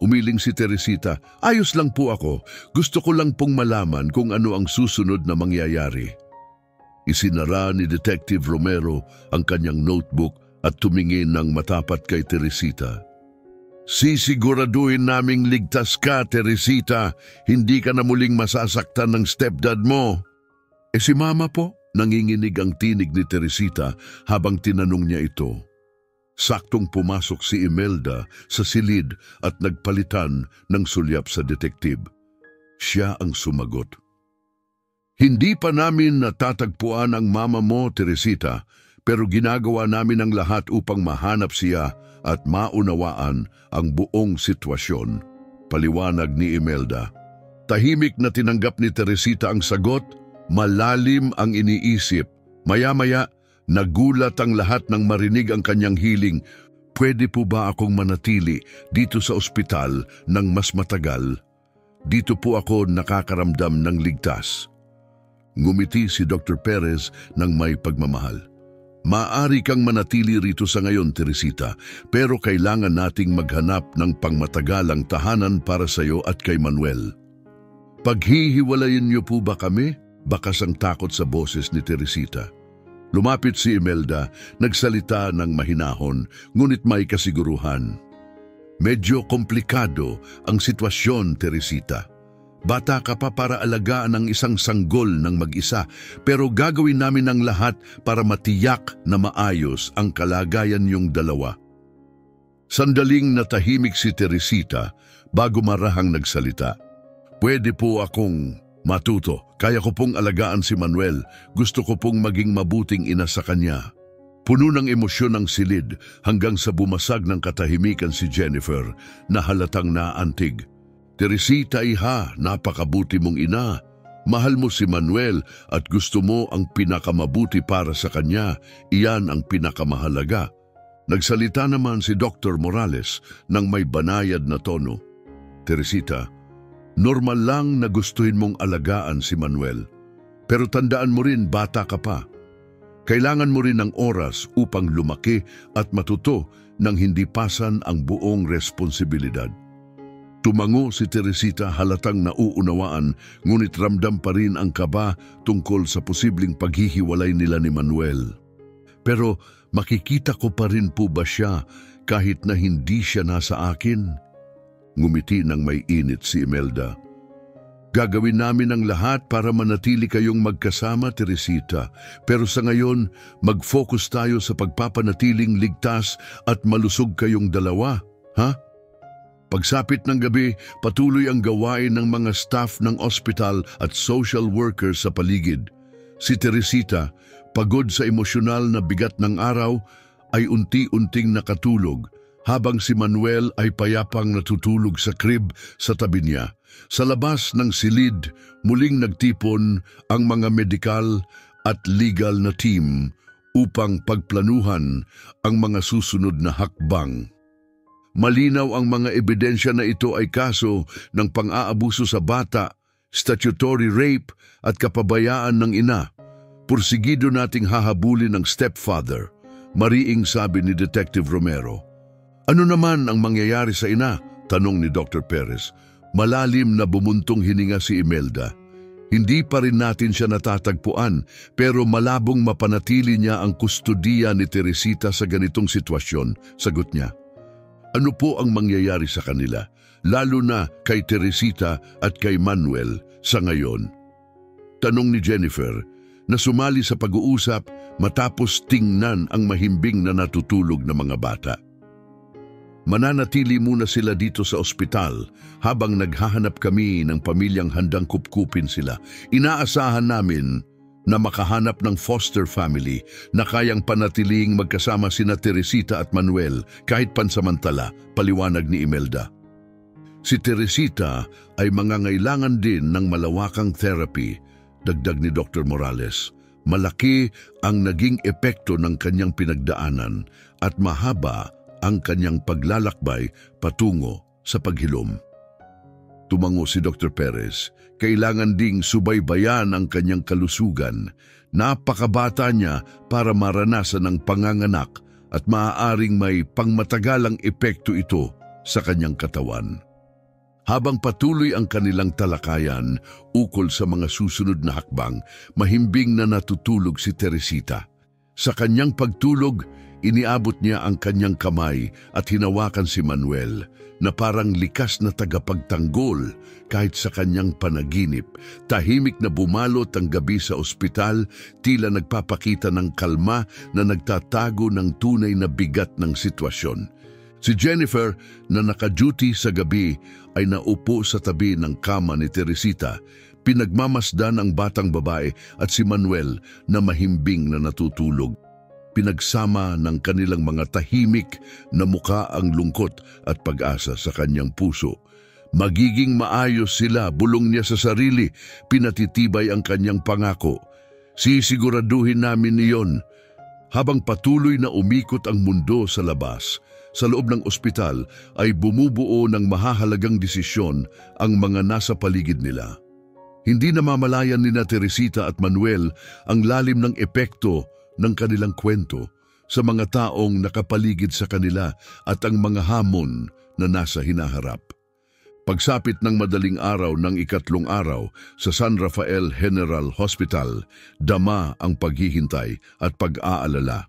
Umiling si Teresita. Ayos lang po ako. Gusto ko lang pong malaman kung ano ang susunod na mangyayari. Isinara ni Detective Romero ang kanyang notebook at tumingin ng matapat kay Teresita. Sisiguraduhin naming ligtas ka, Teresita. Hindi ka na muling masasaktan ng stepdad mo. Si Mama po? Nanginginig ang tinig ni Teresita habang tinanong niya ito. Saktong pumasok si Imelda sa silid at nagpalitan ng sulyap sa detective. Siya ang sumagot. Hindi pa namin natatagpuan ang mama mo, Teresita, pero ginagawa namin ang lahat upang mahanap siya at maunawaan ang buong sitwasyon, paliwanag ni Imelda. Tahimik na tinanggap ni Teresita ang sagot, malalim ang iniisip. Maya-maya, nagulat ang lahat nang marinig ang kanyang hiling. Pwede po ba akong manatili dito sa ospital ng mas matagal? Dito po ako nakakaramdam ng ligtas. Ngumiti si Dr. Perez ng may pagmamahal. Maaari kang manatili rito sa ngayon, Teresita, pero kailangan nating maghanap ng pangmatagalang tahanan para sa iyo at kay Manuel. Paghihiwalayin niyo po ba kami? Bakas ang takot sa boses ni Teresita. Lumapit si Imelda, nagsalita ng mahinahon, ngunit may kasiguruhan. Medyo komplikado ang sitwasyon, Teresita. Bata ka pa para alagaan ang isang sanggol ng mag-isa, pero gagawin namin ang lahat para matiyak na maayos ang kalagayan niyong dalawa. Sandaling natahimik si Teresita bago marahang nagsalita. Pwede po akong matuto. Kaya ko pong alagaan si Manuel. Gusto ko pong maging mabuting ina sa kanya. Puno ng emosyon ang silid hanggang sa bumasag ng katahimikan si Jennifer na halatang naantig. Teresita, iha, napakabuti mong ina. Mahal mo si Manuel at gusto mo ang pinakamabuti para sa kanya. Iyan ang pinakamahalaga. Nagsalita naman si Dr. Morales ng may banayad na tono. Teresita, normal lang na gustuhin mong alagaan si Manuel. Pero tandaan mo rin, bata ka pa. Kailangan mo rin ng oras upang lumaki at matuto nang hindi pasan ang buong responsibilidad. Tumango si Teresita halatang nauunawaan, ngunit ramdam pa rin ang kaba tungkol sa posibleng paghihiwalay nila ni Manuel. Pero makikita ko pa rin po ba siya kahit na hindi siya nasa akin? Ngumiti ng may init si Imelda. Gagawin namin ang lahat para manatili kayong magkasama, Teresita. Pero sa ngayon, mag-focus tayo sa pagpapanatiling ligtas at malusog kayong dalawa, ha? Pagsapit ng gabi, patuloy ang gawain ng mga staff ng ospital at social workers sa paligid. Si Teresita, pagod sa emosyonal na bigat ng araw, ay unti-unting nakatulog, habang si Manuel ay payapang natutulog sa crib sa tabi niya. Sa labas ng silid, muling nagtipon ang mga medikal at legal na team upang pagplanuhan ang mga susunod na hakbang. Malinaw ang mga ebidensya na ito ay kaso ng pang-aabuso sa bata, statutory rape at kapabayaan ng ina. Pursigido nating hahabulin ng stepfather, mariing sabi ni Detective Romero. Ano naman ang mangyayari sa ina? Tanong ni Dr. Perez. Malalim na bumuntong hininga si Imelda. Hindi pa rin natin siya natatagpuan, pero malabong mapanatili niya ang kustodiya ni Teresita sa ganitong sitwasyon, sagot niya. Ano po ang mangyayari sa kanila, lalo na kay Teresita at kay Manuel sa ngayon? Tanong ni Jennifer, na sumali sa pag-uusap matapos tingnan ang mahimbing na natutulog na mga bata. Mananatili muna sila dito sa ospital habang naghahanap kami ng pamilyang handang kupkupin sila. Inaasahan namin na makahanap ng foster family na kayang panatiling magkasama sina Teresita at Manuel kahit pansamantala, paliwanag ni Imelda. Si Teresita ay mangangailangan din ng malawakang therapy, dagdag ni Dr. Morales. Malaki ang naging epekto ng kanyang pinagdaanan at mahaba ang kanyang paglalakbay patungo sa paghilom. Tumango si Dr. Perez, kailangan ding subaybayan ang kanyang kalusugan. Napakabata niya para maranasan ang panganganak at maaaring may pangmatagalang epekto ito sa kanyang katawan. Habang patuloy ang kanilang talakayan ukol sa mga susunod na hakbang, mahimbing na natutulog si Teresita. Sa kanyang pagtulog, iniabot niya ang kanyang kamay at hinawakan si Manuel na parang likas na tagapagtanggol kahit sa kanyang panaginip. Tahimik na bumalot ang gabi sa ospital, tila nagpapakita ng kalma na nagtatago ng tunay na bigat ng sitwasyon. Si Jennifer na naka-duty sa gabi ay naupo sa tabi ng kama ni Teresita. Pinagmamasdan ang batang babae at si Manuel na mahimbing na natutulog. Pinagsama ng kanilang mga tahimik na muka ang lungkot at pag-asa sa kanyang puso. Magiging maayos sila, bulong niya sa sarili, pinatitibay ang kanyang pangako. Sisiguraduhin namin iyon. Habang patuloy na umikot ang mundo sa labas, sa loob ng ospital ay bumubuo ng mahahalagang desisyon ang mga nasa paligid nila. Hindi namamalayan ni Teresita at Manuel ang lalim ng epekto ng kanilang kwento sa mga taong nakapaligid sa kanila at ang mga hamon na nasa hinaharap. Pagsapit ng madaling araw ng ikatlong araw sa San Rafael General Hospital, dama ang paghihintay at pag-aalala.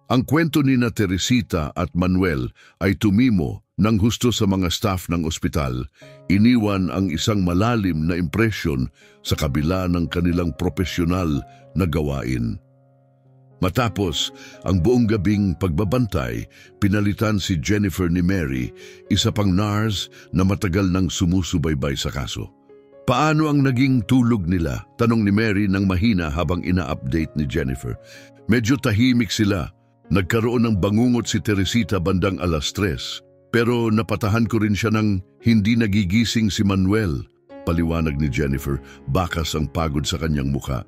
Ang kwento ni Teresita at Manuel ay tumimo ng husto sa mga staff ng ospital, iniwan ang isang malalim na impresyon sa kabila ng kanilang propesyonal na gawain. Matapos ang buong gabing pagbabantay, pinalitan si Jennifer ni Mary, isa pang nurse na matagal nang sumusubaybay sa kaso. Paano ang naging tulog nila? Tanong ni Mary nang mahina habang ina-update ni Jennifer. Medyo tahimik sila. Nagkaroon ng bangungot si Teresita bandang 3:00, pero napatahan ko rin siya ng hindi nagigising si Manuel, paliwanag ni Jennifer, bakas ang pagod sa kanyang muka.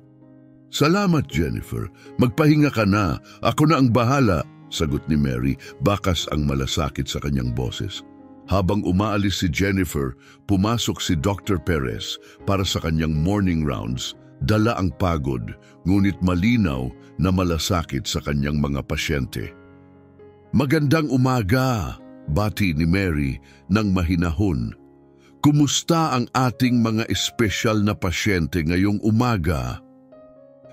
Salamat, Jennifer. Magpahinga ka na. Ako na ang bahala, sagot ni Mary, bakas ang malasakit sa kanyang boses. Habang umaalis si Jennifer, pumasok si Dr. Perez para sa kanyang morning rounds. Dala ang pagod, ngunit malinaw na malasakit sa kanyang mga pasyente. Magandang umaga, bati ni Mary nang mahinahon. Kumusta ang ating mga espesyal na pasyente ngayong umaga?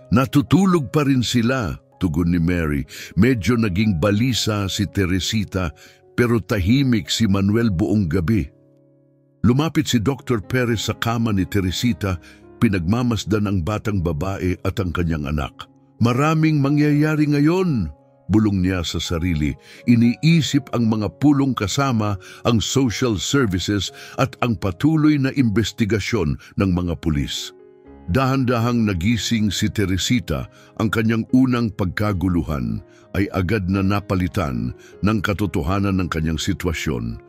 Natutulog pa rin sila, tugon ni Mary. Medyo naging balisa si Teresita pero tahimik si Manuel buong gabi. Lumapit si Dr. Perez sa kama ni Teresita, pinagmamasdan ang batang babae at ang kanyang anak. Maraming mangyayari ngayon, bulong niya sa sarili. Iniisip ang mga pulong kasama ang social services at ang patuloy na investigasyon ng mga pulis. Dahan-dahang nagising si Teresita, ang kanyang unang pagkaguluhan ay agad na napalitan ng katotohanan ng kanyang sitwasyon.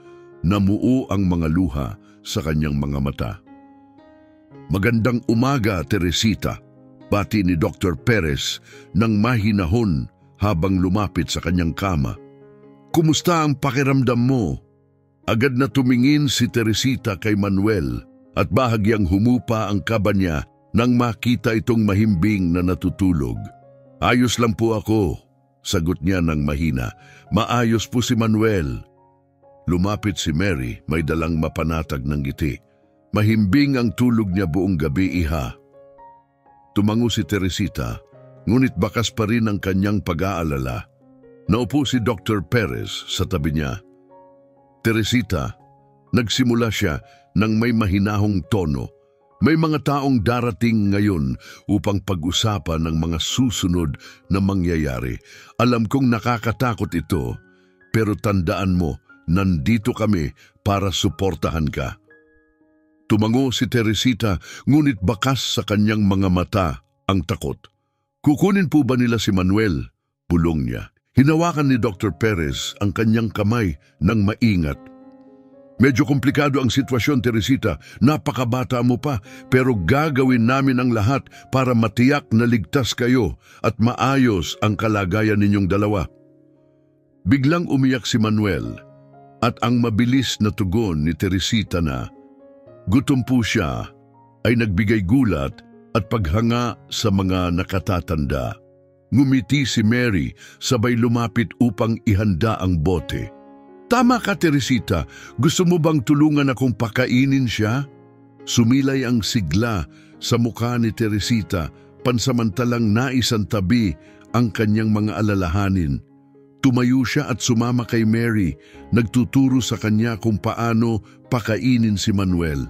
Namuo ang mga luha sa kanyang mga mata. Magandang umaga, Teresita, bati ni Dr. Perez nang mahinahon habang lumapit sa kanyang kama. Kumusta ang pakiramdam mo? Agad na tumingin si Teresita kay Manuel at bahagyang humupa ang kaba niya nang makita itong mahimbing na natutulog. Ayos lang po ako, sagot niya ng mahina. Maayos po si Manuel. Lumapit si Mary, may dalang mapanatag ng ngiti. Mahimbing ang tulog niya buong gabi, iha. Tumango si Teresita, ngunit bakas pa rin ang kanyang pag-aalala. Naupo si Dr. Perez sa tabi niya. Teresita, nagsimula siya ng may mahinahong tono. May mga taong darating ngayon upang pag-usapan ng mga susunod na mangyayari. Alam kong nakakatakot ito, pero tandaan mo, nandito kami para suportahan ka. Tumango si Teresita, ngunit bakas sa kanyang mga mata ang takot. Kukunin po ba nila si Manuel? Bulong niya. Hinawakan ni Dr. Perez ang kanyang kamay ng maingat. Medyo komplikado ang sitwasyon, Teresita. Napakabata mo pa, pero gagawin namin ang lahat para matiyak na ligtas kayo at maayos ang kalagayan ninyong dalawa. Biglang umiyak si Manuel at ang mabilis na tugon ni Teresita na gutom po siya ay nagbigay gulat at paghanga sa mga nakatatanda. Ngumiti si Mary sabay lumapit upang ihanda ang bote. Tama ka, Teresita. Gusto mo bang tulungan akong pakainin siya? Sumilay ang sigla sa mukha ni Teresita, pansamantalang naisantabi ang kanyang mga alalahanin. Tumayo siya at sumama kay Mary, nagtuturo sa kanya kung paano pakainin si Manuel.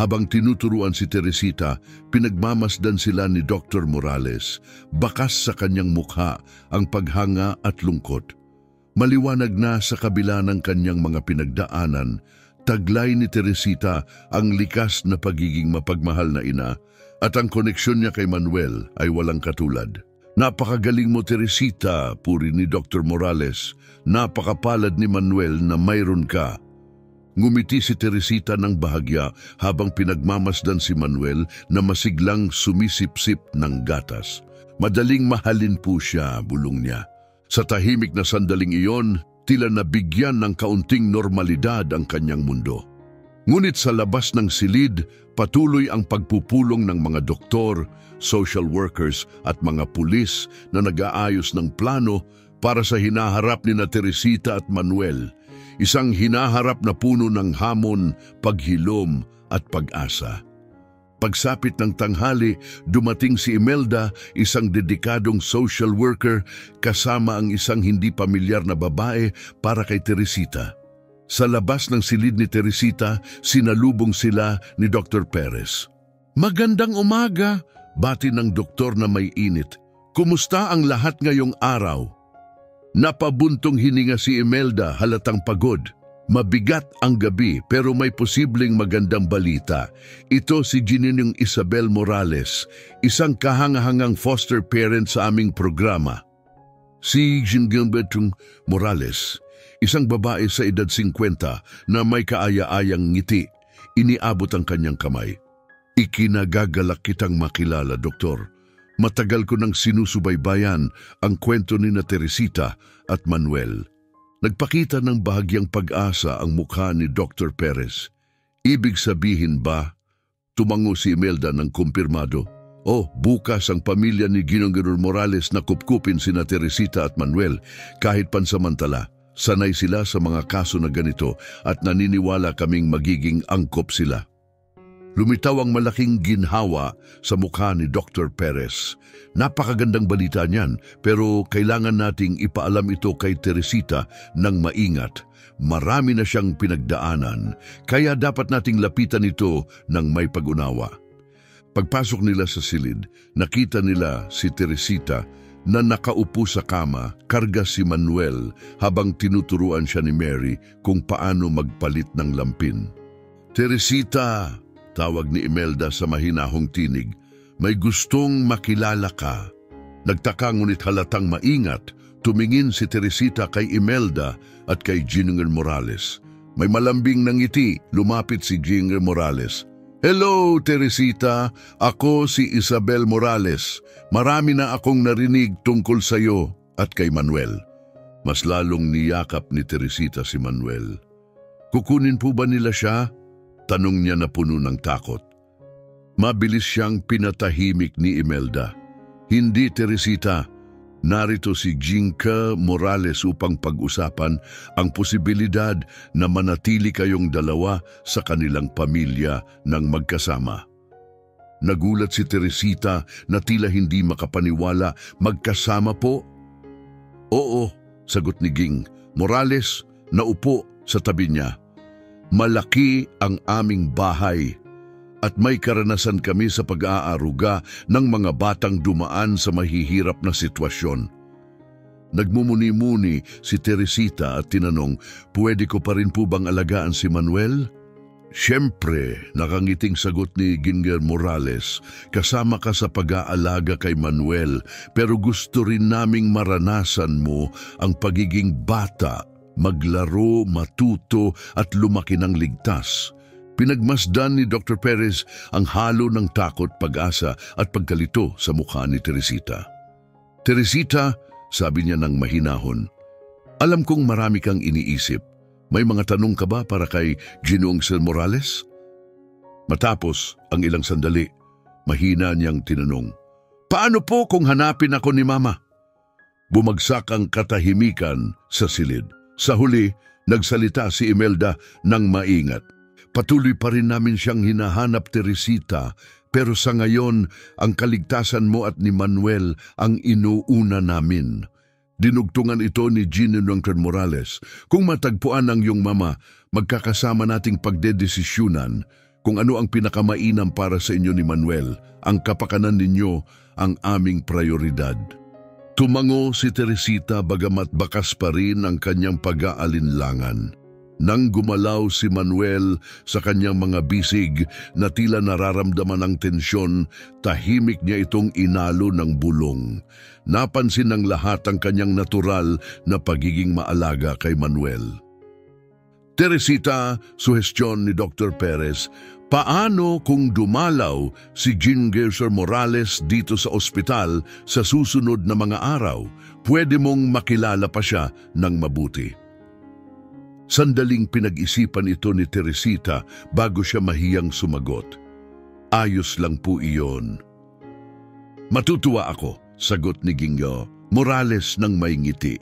Habang tinuturuan si Teresita, pinagmamasdan sila ni Dr. Morales. Bakas sa kanyang mukha ang paghanga at lungkot. Maliwanag na sa kabila ng kanyang mga pinagdaanan, taglay ni Teresita ang likas na pagiging mapagmahal na ina at ang koneksyon niya kay Manuel ay walang katulad. Napakagaling mo, Teresita, puri ni Dr. Morales. Napakapalad ni Manuel na mayroon ka. Ngumiti si Teresita ng bahagya habang pinagmamasdan si Manuel na masiglang sumisipsip ng gatas. Madaling mahalin po siya, bulong niya. Sa tahimik na sandaling iyon, tila nabigyan ng kaunting normalidad ang kanyang mundo. Ngunit sa labas ng silid, patuloy ang pagpupulong ng mga doktor, social workers at mga pulis na nag-aayos ng plano para sa hinaharap ni na Teresita at Manuel, isang hinaharap na puno ng hamon, paghilom at pag-asa. Pagsapit ng tanghali, dumating si Imelda, isang dedikadong social worker, kasama ang isang hindi pamilyar na babae para kay Teresita. Sa labas ng silid ni Teresita, sinalubong sila ni Dr. Perez. Magandang umaga, bati ng doktor na may init. Kumusta ang lahat ngayong araw? Napabuntong hininga si Imelda, halatang pagod. Mabigat ang gabi pero may posibleng magandang balita. Ito si Gininong Isabel Morales, isang kahangahangang foster parent sa aming programa. Si Gininong Morales, isang babae sa edad 50 na may kaaya-ayang ngiti, iniabot ang kanyang kamay. Ikinagagalak kitang makilala, Doktor. Matagal ko nang sinusubaybayan ang kwento ni na Teresita at Manuel. Nagpakita ng bahagyang pag-asa ang mukha ni Dr. Perez. Ibig sabihin ba? Tumango si Imelda ng kumpirmado. Bukas ang pamilya ni Ginong Morales na kupkupin sina Teresita at Manuel kahit pansamantala. Sanay sila sa mga kaso na ganito at naniniwala kaming magiging angkop sila. Lumitaw ang malaking ginhawa sa mukha ni Dr. Perez. Napakagandang balita niyan, pero kailangan nating ipaalam ito kay Teresita ng maingat. Marami na siyang pinagdaanan, kaya dapat nating lapitan ito ng may pag-unawa. Pagpasok nila sa silid, nakita nila si Teresita na nakaupo sa kama, karga si Manuel habang tinuturuan siya ni Mary kung paano magpalit ng lampin. Teresita! Tawag ni Imelda sa mahinahong tinig. May gustong makilala ka. Nagtaka ngunit halatang maingat, tumingin si Teresita kay Imelda at kay Ginong Morales. May malambing na ngiti, lumapit si Ginong Morales. Hello, Teresita. Ako si Isabel Morales. Marami na akong narinig tungkol sa iyo at kay Manuel. Mas lalong niyakap ni Teresita si Manuel. Kukunin po ba nila siya? Tanong niya na puno ng takot. Mabilis siyang pinatahimik ni Imelda. Hindi, Teresita. Narito si Jinka Morales upang pag-usapan ang posibilidad na manatili kayong dalawa sa kanilang pamilya ng magkasama. Nagulat si Teresita na tila hindi makapaniwala. Magkasama po? Oo, sagot ni Ging. Morales, naupo sa tabi niya. Malaki ang aming bahay at may karanasan kami sa pag-aaruga ng mga batang dumaan sa mahihirap na sitwasyon. Nagmumuni-muni si Teresita at tinanong, pwede ko pa rin po bang alagaan si Manuel? Siyempre, nakangiting sagot ni Ginger Morales, kasama ka sa pag-aalaga kay Manuel, pero gusto rin naming maranasan mo ang pagiging bata, maglaro, matuto at lumaki ng ligtas. Pinagmasdan ni Dr. Perez ang halo ng takot, pag-asa at pagkalito sa mukha ni Teresita. Teresita, sabi niya ng mahinahon, alam kong marami kang iniisip. May mga tanong ka ba para kay Ginoong Sir Morales? Matapos ang ilang sandali, mahina niyang tinanong, paano po kung hanapin ako ni Mama? Bumagsak ang katahimikan sa silid. Sa huli, nagsalita si Imelda ng maingat. Patuloy pa rin namin siyang hinahanap, Teresita, pero sa ngayon, ang kaligtasan mo at ni Manuel ang inuuna namin. Dinugtungan ito ni Ginoong Morales. Kung matagpuan ang iyong mama, magkakasama nating pagdedesisyunan kung ano ang pinakamainam para sa inyo ni Manuel. Ang kapakanan ninyo ang aming prioridad. Tumango si Teresita bagamat bakas pa rin ang kanyang pag-aalinlangan. Nang gumalaw si Manuel sa kanyang mga bisig na tila nararamdaman ng tensyon, tahimik niya itong inalo ng bulong. Napansin ng lahat ang kanyang natural na pagiging maalaga kay Manuel. Teresita, suhestyon ni Dr. Perez, paano kung dumalaw si Ginger Morales dito sa ospital sa susunod na mga araw? Pwede mong makilala pa siya ng mabuti. Sandaling pinag-isipan ito ni Teresita bago siya mahiyang sumagot. Ayos lang po iyon. Matutuwa ako, sagot ni Gingo Morales ng may ngiti.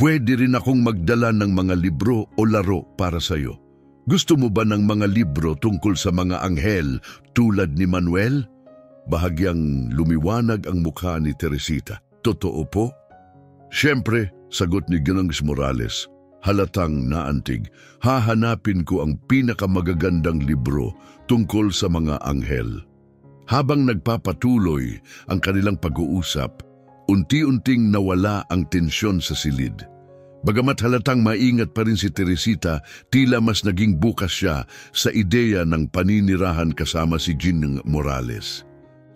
Pwede rin akong magdala ng mga libro o laro para sa iyo. Gusto mo ba ng mga libro tungkol sa mga anghel tulad ni Manuel? Bahagyang lumiwanag ang mukha ni Teresita. Totoo po? Siyempre, sagot ni Ginoong Morales. Halatang naantig, hahanapin ko ang pinakamagagandang libro tungkol sa mga anghel. Habang nagpapatuloy ang kanilang pag-uusap, unti-unting nawala ang tensyon sa silid. Bagamat halatang maingat pa rin si Teresita, tila mas naging bukas siya sa ideya ng paninirahan kasama si Ginoong Morales.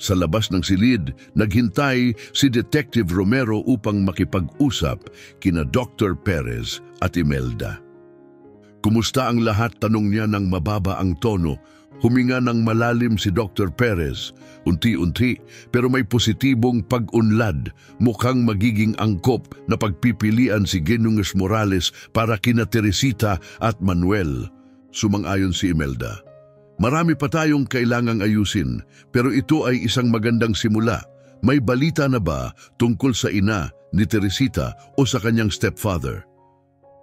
Sa labas ng silid, naghintay si Detective Romero upang makipag-usap kina Dr. Perez at Imelda. Kumusta ang lahat? Tanong niya ng mababa ang tono. Huminga ng malalim si Dr. Perez. Unti-unti pero may positibong pag-unlad. Mukhang magiging angkop na pagpipilian si Ginoong Morales para kina Teresita at Manuel. Sumang-ayon si Imelda. Marami pa tayong kailangang ayusin, pero ito ay isang magandang simula. May balita na ba tungkol sa ina ni Teresita o sa kanyang stepfather?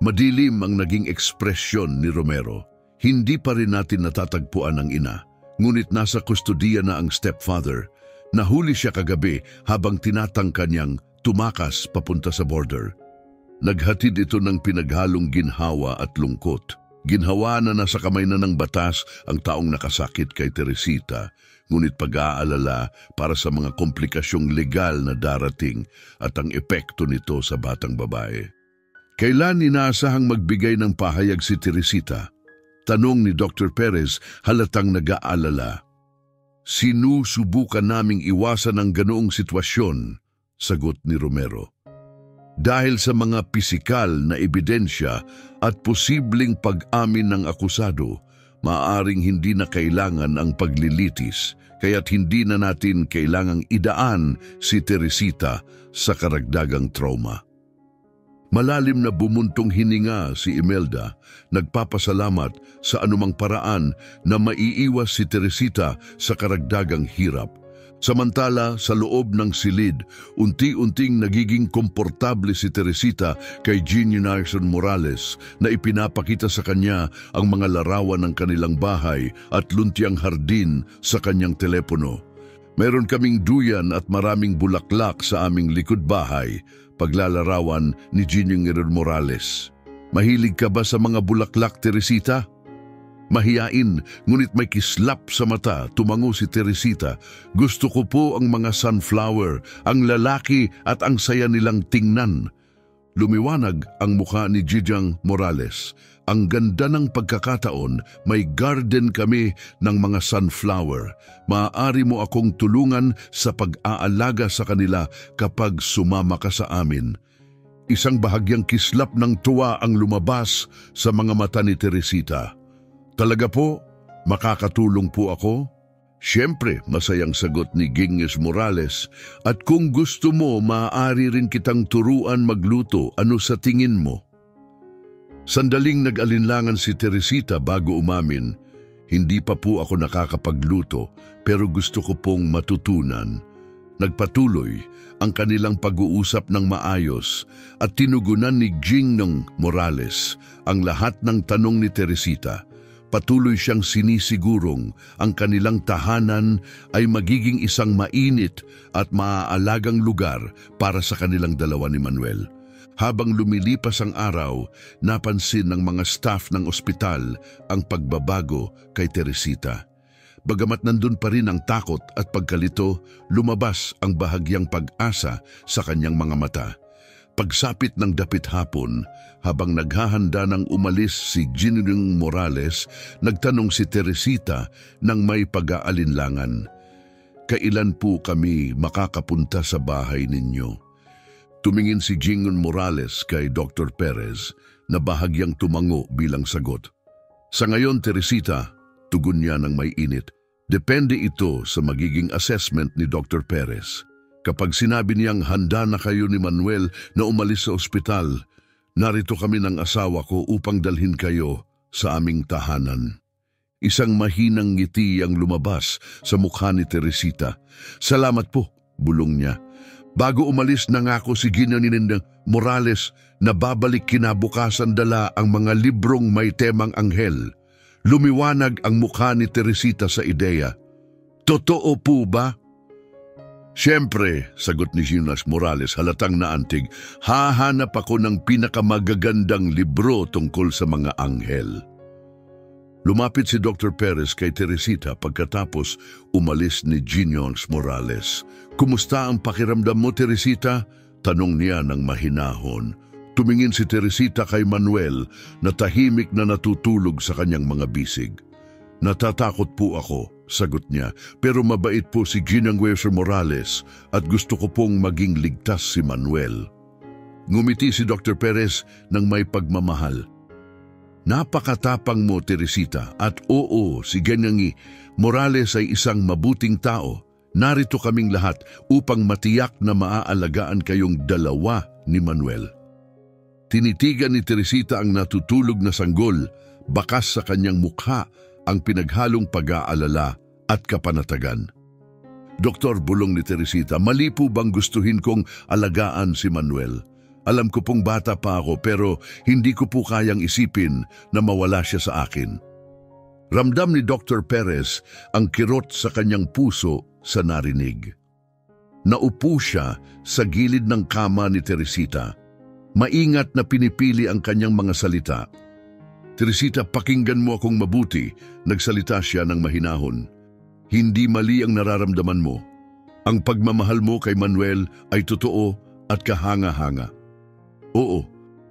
Madilim ang naging ekspresyon ni Romero. Hindi pa rin natin natatagpuan ang ina, ngunit nasa kustodiya na ang stepfather. Nahuli siya kagabi habang tinatangka niyang tumakas papunta sa border. Naghatid ito ng pinaghalong ginhawa at lungkot. Ginhawa na nasa kamay na ng batas ang taong nakasakit kay Teresita, ngunit pag-aalala para sa mga komplikasyong legal na darating at ang epekto nito sa batang babae. Kailan inaasahang magbigay ng pahayag si Teresita? Tanong ni Dr. Perez halatang nag-aalala. Sinusubukan naming iwasan ang ganoong sitwasyon, sagot ni Romero. Dahil sa mga pisikal na ebidensya at posibleng pag-amin ng akusado, maaaring hindi na kailangan ang paglilitis, kaya't hindi na natin kailangang idaan si Teresita sa karagdagang trauma. Malalim na bumuntong hininga si Imelda, nagpapasalamat sa anumang paraan na maiiwas si Teresita sa karagdagang hirap. Samantala, sa loob ng silid, unti-unting nagiging komportable si Teresita kay Jeannie Nelson Morales na ipinapakita sa kanya ang mga larawan ng kanilang bahay at luntiang hardin sa kanyang telepono. Meron kaming duyan at maraming bulaklak sa aming likod bahay, paglalarawan ni Jeannie Morales. Mahilig ka ba sa mga bulaklak, Teresita? Mahiyain, ngunit may kislap sa mata, tumango si Teresita. Gusto ko po ang mga sunflower, ang lalaki at ang saya nilang tingnan. Lumiwanag ang mukha ni Jeannie Morales. Ang ganda ng pagkakataon, may garden kami ng mga sunflower. Maaari mo akong tulungan sa pag-aalaga sa kanila kapag sumama ka sa amin. Isang bahagyang kislap ng tuwa ang lumabas sa mga mata ni Teresita. Talaga po, makakatulong po ako? Siyempre, masayang sagot ni Jeannie Morales. At kung gusto mo, maaari rin kitang turuan magluto. Ano sa tingin mo? Sandaling nag-alinlangan si Teresita bago umamin. Hindi pa po ako nakakapagluto, pero gusto ko pong matutunan. Nagpatuloy ang kanilang pag-uusap ng maayos at tinugunan ni Jeannie Morales ang lahat ng tanong ni Teresita. Patuloy siyang sinisigurong ang kanilang tahanan ay magiging isang mainit at maaalagang lugar para sa kanilang dalawa ni Manuel. Habang lumilipas ang araw, napansin ng mga staff ng ospital ang pagbabago kay Teresita. Bagamat nandun pa rin ang takot at pagkalito, lumabas ang bahagyang pag-asa sa kanyang mga mata. Pagsapit ng dapit hapon, habang naghahanda ng umalis si Jeannie Morales, nagtanong si Teresita ng may pag-aalinlangan. Kailan po kami makakapunta sa bahay ninyo? Tumingin si Jeannie Morales kay Dr. Perez na bahagyang tumango bilang sagot. Sa ngayon, Teresita, tugon niya ng may init. Depende ito sa magiging assessment ni Dr. Perez. Kapag sinabi niyang handa na kayo ni Manuel na umalis sa ospital, narito kami ng asawa ko upang dalhin kayo sa aming tahanan. Isang mahinang ngiti ang lumabas sa mukha ni Teresita. Salamat po, bulong niya. Bago umalis nangako si Jeannie Morales na babalik kinabukasan dala ang mga librong may temang anghel. Lumiwanag ang mukha ni Teresita sa ideya. Totoo po ba? Siyempre, sagot ni Jeannie Morales halatang naantig, hahanap ako ng pinakamagagandang libro tungkol sa mga anghel. Lumapit si Dr. Perez kay Teresita pagkatapos umalis ni Jeannie Morales. Kumusta ang pakiramdam mo, Teresita? Tanong niya ng mahinahon. Tumingin si Teresita kay Manuel na tahimik na natutulog sa kanyang mga bisig. Natatakot po ako, sagot niya, pero mabait po si Jeannie Morales at gusto ko pong maging ligtas si Manuel. Ngumiti si Dr. Perez ng may pagmamahal. Napakatapang mo, Teresita, at oo, si Jeannie Morales ay isang mabuting tao. Narito kaming lahat upang matiyak na maaalagaan kayong dalawa ni Manuel. Tinitigan ni Teresita ang natutulog na sanggol, bakas sa kanyang mukha ang pinaghalong pag-aalala at kapanatagan. Doktor, bulong ni Teresita, mali po bang gustuhin kong alagaan si Manuel? Alam ko pong bata pa ako pero hindi ko po kayang isipin na mawala siya sa akin. Ramdam ni Dr. Perez ang kirot sa kanyang puso sa narinig. Naupo siya sa gilid ng kama ni Teresita. Maingat na pinipili ang kanyang mga salita. Teresita, pakinggan mo akong mabuti, nagsalita siya ng mahinahon. Hindi mali ang nararamdaman mo. Ang pagmamahal mo kay Manuel ay totoo at kahanga-hanga. Oo,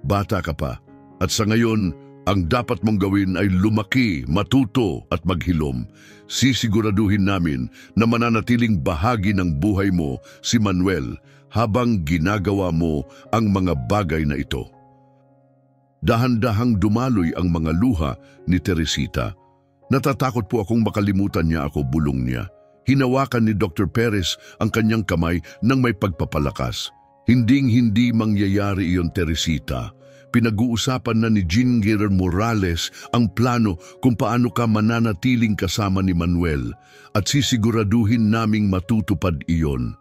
bata ka pa. At sa ngayon, ang dapat mong gawin ay lumaki, matuto at maghilom. Sisiguraduhin namin na mananatiling bahagi ng buhay mo si Manuel habang ginagawa mo ang mga bagay na ito. Dahan-dahang dumaloy ang mga luha ni Teresita. Natatakot po akong makalimutan niya ako, bulong niya. Hinawakan ni Dr. Perez ang kanyang kamay nang may pagpapalakas. Hinding-hindi mangyayari iyon, Teresita. Pinag-uusapan na ni Ginger Morales ang plano kung paano ka mananatiling kasama ni Manuel at sisiguraduhin naming matutupad iyon.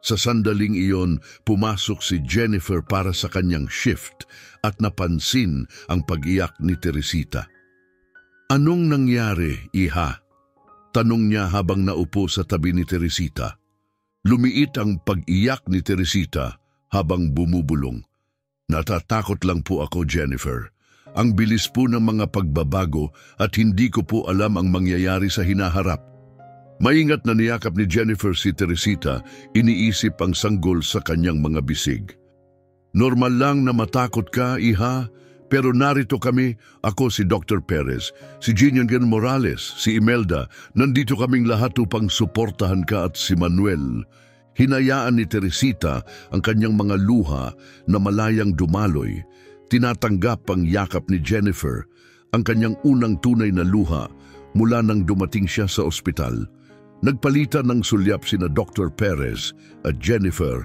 Sa sandaling iyon, pumasok si Jennifer para sa kanyang shift at napansin ang pag-iyak ni Teresita. "Anong nangyari, iha?" tanong niya habang naupo sa tabi ni Teresita. Lumiit ang pag-iyak ni Teresita habang bumubulong. "Natatakot lang po ako, Jennifer. Ang bilis po ng mga pagbabago at hindi ko po alam ang mangyayari sa hinaharap." Maingat na niyakap ni Jennifer si Teresita, iniisip ang sanggol sa kanyang mga bisig. "Normal lang na matakot ka, iha, pero narito kami, ako si Dr. Perez, si Ginger Morales, si Imelda, nandito kaming lahat upang suportahan ka at si Manuel." Hinayaan ni Teresita ang kanyang mga luha na malayang dumaloy. Tinatanggap ang yakap ni Jennifer, ang kanyang unang tunay na luha mula nang dumating siya sa ospital. Nagpalitan ng sulyap sina Dr. Perez at Jennifer.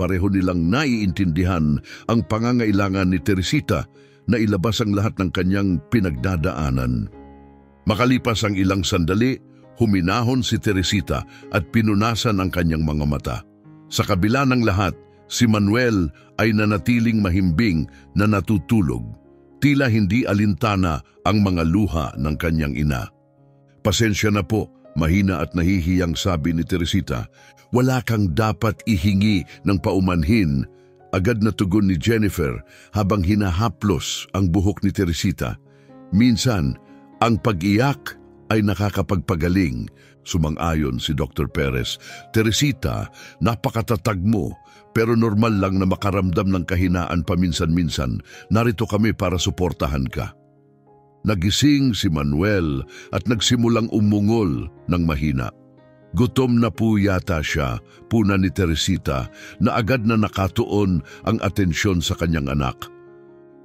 Pareho nilang naiintindihan ang pangangailangan ni Teresita na ilabas ang lahat ng kanyang pinagdadaanan. Makalipas ang ilang sandali, huminahon si Teresita at pinunasan ang kanyang mga mata. Sa kabila ng lahat, si Manuel ay nanatiling mahimbing na natutulog. Tila hindi alintana ang mga luha ng kanyang ina. "Pasensya na po," mahina at nahihiyang sabi ni Teresita. "Wala kang dapat ihingi ng paumanhin." Agad na tugon ni Jennifer habang hinahaplos ang buhok ni Teresita. "Minsan, ang pag-iyak ay nakakapagpagaling," sumang-ayon si Dr. Perez. "Teresita, napakatatag mo, pero normal lang na makaramdam ng kahinaan paminsan-minsan. Narito kami para suportahan ka." Nagising si Manuel at nagsimulang umungol ng mahina. Gutom na po yata siya, puna ni Teresita, na agad na nakatuon ang atensyon sa kanyang anak.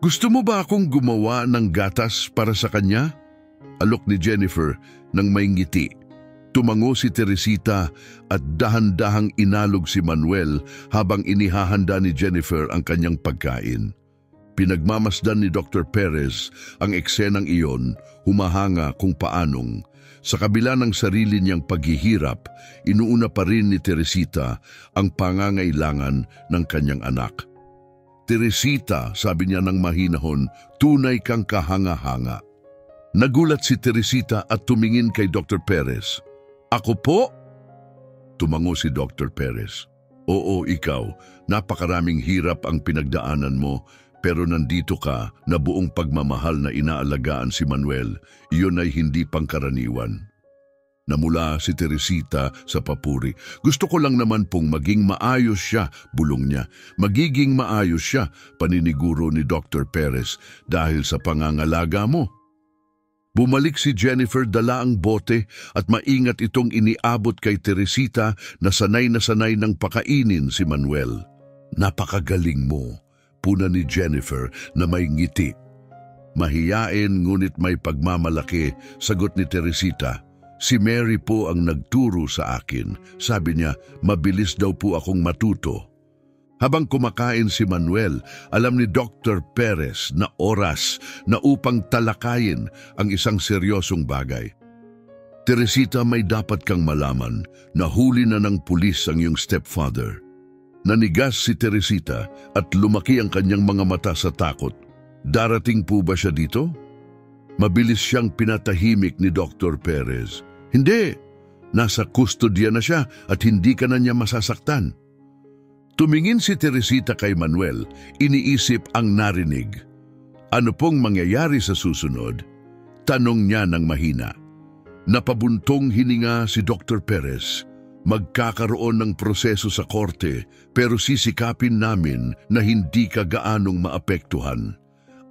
"Gusto mo ba akong gumawa ng gatas para sa kanya?" alok ni Jennifer nang may ngiti. Tumango si Teresita at dahan-dahang inalog si Manuel habang inihahanda ni Jennifer ang kanyang pagkain. Pinagmamasdan ni Dr. Perez ang eksenang iyon, humahanga kung paanong, sa kabila ng sarili niyang paghihirap, inuuna pa rin ni Teresita ang pangangailangan ng kanyang anak. "Teresita," sabi niya ng mahinahon, "tunay kang kahanga-hanga." Nagulat si Teresita at tumingin kay Dr. Perez. "Ako po?" Tumango si Dr. Perez. "Oo, ikaw. Napakaraming hirap ang pinagdaanan mo, pero nandito ka na buong pagmamahal na inaalagaan si Manuel. Iyon ay hindi pangkaraniwan." Namula si Teresita sa papuri. "Gusto ko lang naman pong maging maayos siya," bulong niya. "Magiging maayos siya," paniniguro ni Dr. Perez, "dahil sa pangangalaga mo." Bumalik si Jennifer, dala ang bote at maingat itong iniabot kay Teresita na sanay ng pakainin si Manuel. "Napakagaling mo," puna ni Jennifer na may ngiti. "Mahiyain ngunit may pagmamalaki," sagot ni Teresita. "Si Mary po ang nagturo sa akin. Sabi niya, mabilis daw po akong matuto." Habang kumakain si Manuel, alam ni Dr. Perez na oras na upang talakayin ang isang seryosong bagay. "Teresita, may dapat kang malaman. Nahuli na ng pulis ang iyong stepfather." Nanigas si Teresita at lumaki ang kanyang mga mata sa takot. "Darating po ba siya dito?" Mabilis siyang pinatahimik ni Dr. Perez. "Hindi, nasa kustodya na siya at hindi ka na niya masasaktan." Tumingin si Teresita kay Manuel, iniisip ang narinig. Ano pong mangyayari sa susunod? Tanong niya ng mahina. Napabuntong hininga si Dr. Perez. Magkakaroon ng proseso sa korte, pero sisikapin namin na hindi ka gaanong maapektuhan.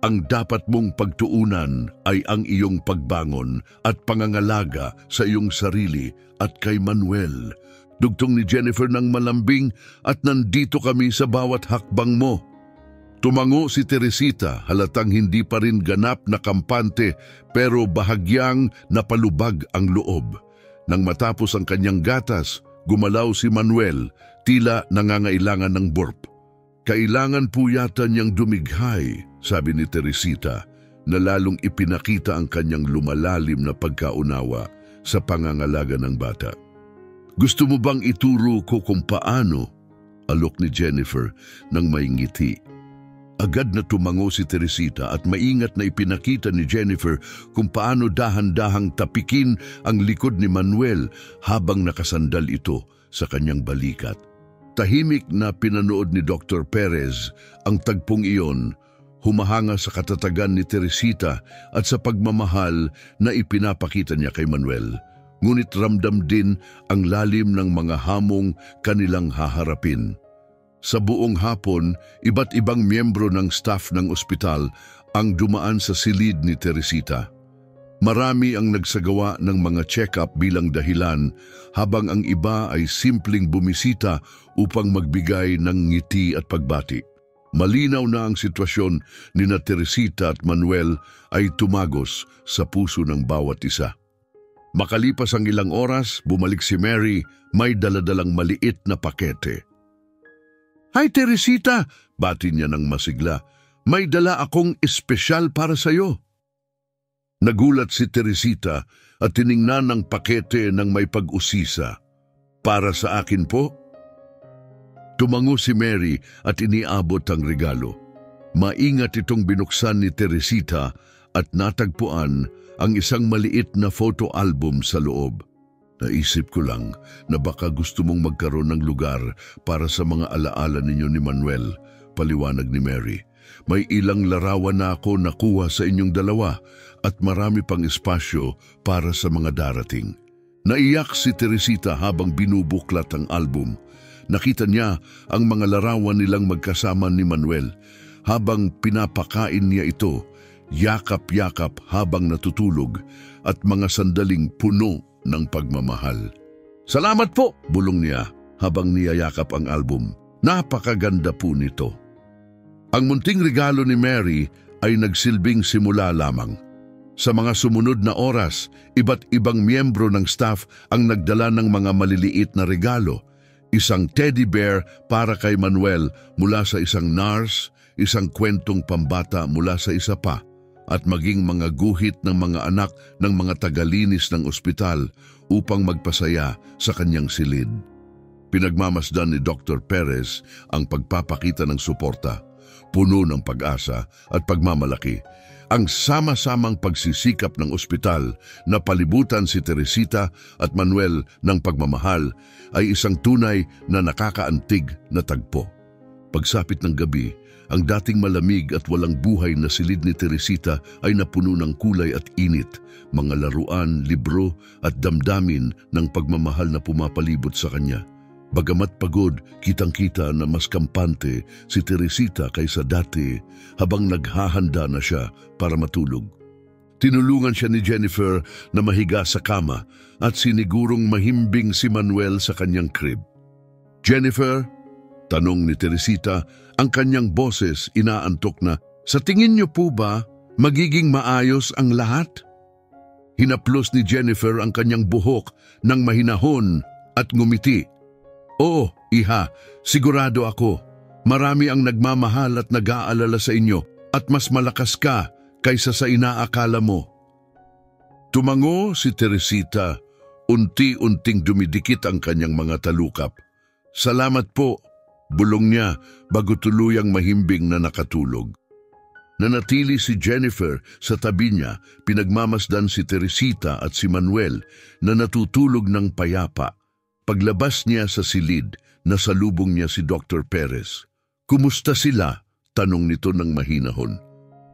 Ang dapat mong pagtuunan ay ang iyong pagbangon at pangangalaga sa iyong sarili at kay Manuel. Dugtong ni Jennifer ng malambing, "At nandito kami sa bawat hakbang mo." Tumango si Teresita, halatang hindi pa rin ganap na kampante pero bahagyang napalubag ang loob. Nang matapos ang kanyang gatas, gumalaw si Manuel, tila nangangailangan ng burp. Kailangan po yata niyang dumighay, sabi ni Teresita, na lalong ipinakita ang kanyang lumalalim na pagkaunawa sa pangangalaga ng bata. Gusto mo bang ituro ko kung paano? Alok ni Jennifer nang may ngiti. Agad na tumango si Teresita at maingat na ipinakita ni Jennifer kung paano dahan-dahang tapikin ang likod ni Manuel habang nakasandal ito sa kanyang balikat. Tahimik na pinanood ni Dr. Perez ang tagpong iyon, humahanga sa katatagan ni Teresita at sa pagmamahal na ipinapakita niya kay Manuel. Ngunit ramdam din ang lalim ng mga hamong kanilang haharapin. Sa buong hapon, iba't ibang miyembro ng staff ng ospital ang dumaan sa silid ni Teresita. Marami ang nagsagawa ng mga check-up bilang dahilan, habang ang iba ay simpleng bumisita upang magbigay ng ngiti at pagbati. Malinaw na ang sitwasyon ni na Teresita at Manuel ay tumagos sa puso ng bawat isa. Makalipas ang ilang oras, bumalik si Mary, may daladalang maliit na pakete. "Hi Teresita," bati niya ng masigla. "May dala akong espesyal para sa iyo." Nagulat si Teresita at tiningnan ang pakete ng may pag-usisa. "Para sa akin po?" Tumango si Mary at iniabot ang regalo. Maingat itong binuksan ni Teresita at natagpuan ang isang maliit na photo album sa loob. "Naisip ko lang na baka gusto mong magkaroon ng lugar para sa mga alaala ninyo ni Manuel," paliwanag ni Mary. "May ilang larawan na ako nakuha sa inyong dalawa at marami pang espasyo para sa mga darating." Naiyak si Teresita habang binubuklat ang album. Nakita niya ang mga larawan nilang magkasama ni Manuel. Habang pinapakain niya ito, yakap-yakap habang natutulog at mga sandaling puno ng pagmamahal. "Salamat po," bulong niya habang niyayakap ang album. Napakaganda po nito. Ang munting regalo ni Mary ay nagsilbing simula lamang. Sa mga sumunod na oras, iba't ibang miyembro ng staff ang nagdala ng mga maliliit na regalo. Isang teddy bear para kay Manuel mula sa isang nurse, isang kwentong pambata mula sa isa pa, at maging mga guhit ng mga anak ng mga tagalinis ng ospital upang magpasaya sa kanyang silid. Pinagmamasdan ni Dr. Perez ang pagpapakita ng suporta, puno ng pag-asa at pagmamalaki. Ang sama-samang pagsisikap ng ospital na palibutan si Teresita at Manuel ng pagmamahal ay isang tunay na nakakaantig na tagpo. Pagsapit ng gabi, ang dating malamig at walang buhay na silid ni Teresita ay napuno ng kulay at init, mga laruan, libro at damdamin ng pagmamahal na pumapalibot sa kanya. Bagamat pagod, kitang-kita na mas kampante si Teresita kaysa dati habang naghahanda na siya para matulog. Tinulungan siya ni Jennifer na mahiga sa kama at sinigurong mahimbing si Manuel sa kanyang crib. "Jennifer?" tanong ni Teresita, ang kanyang boses inaantok na, "Sa tingin niyo po ba magiging maayos ang lahat?" Hinaplos ni Jennifer ang kanyang buhok ng mahinahon at ngumiti. "Oo, iha, sigurado ako. Marami ang nagmamahal at nag-aalala sa inyo at mas malakas ka kaysa sa inaakala mo." Tumango si Teresita, unti-unting dumidikit ang kanyang mga talukap. "Salamat po," bulong niya bago tuluyang mahimbing na nakatulog. Nanatili si Jennifer sa tabi niya, pinagmamasdan si Teresita at si Manuel na natutulog ng payapa. Paglabas niya sa silid, nasalubong niya si Dr. Perez. "Kumusta sila?" tanong nito ng mahinahon.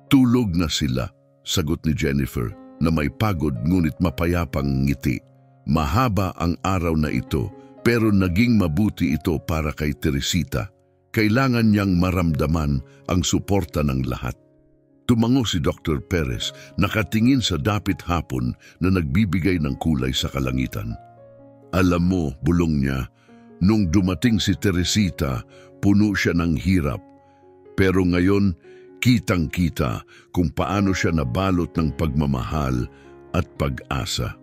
"Tulog na sila," sagot ni Jennifer na may pagod ngunit mapayapang ngiti. Mahaba ang araw na ito pero naging mabuti ito para kay Teresita. Kailangan niyang maramdaman ang suporta ng lahat. Tumango si Dr. Perez, nakatingin sa dapit hapon na nagbibigay ng kulay sa kalangitan. "Alam mo," bulong niya, "nung dumating si Teresita, puno siya ng hirap. Pero ngayon, kitang-kita kung paano siya nabalot ng pagmamahal at pag-asa.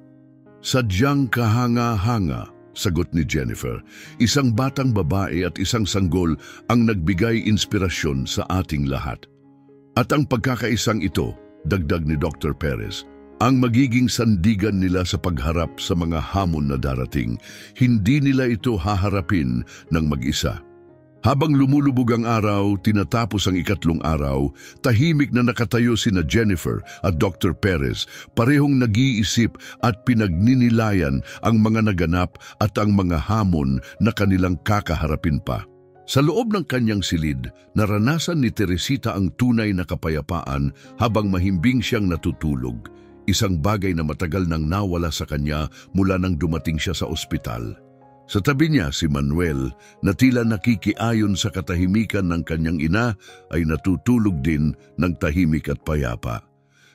Sadyang kahanga-hanga," Sagot ni Jennifer. Isang batang babae at isang sanggol ang nagbigay inspirasyon sa ating lahat. At ang pagkakaisang ito, dagdag ni Dr. Perez, ang magiging sandigan nila sa pagharap sa mga hamon na darating. Hindi nila ito haharapin ng mag-isa. Habang lumulubog ang araw, tinatapos ang ikatlong araw, tahimik na nakatayo sina Jennifer at Dr. Perez, parehong nag-iisip at pinagninilayan ang mga naganap at ang mga hamon na kanilang kakaharapin pa. Sa loob ng kanyang silid, naranasan ni Teresita ang tunay na kapayapaan habang mahimbing siyang natutulog, isang bagay na matagal nang nawala sa kanya mula nang dumating siya sa ospital. Sa tabi niya si Manuel na tila nakikiayon sa katahimikan ng kanyang ina ay natutulog din ng tahimik at payapa.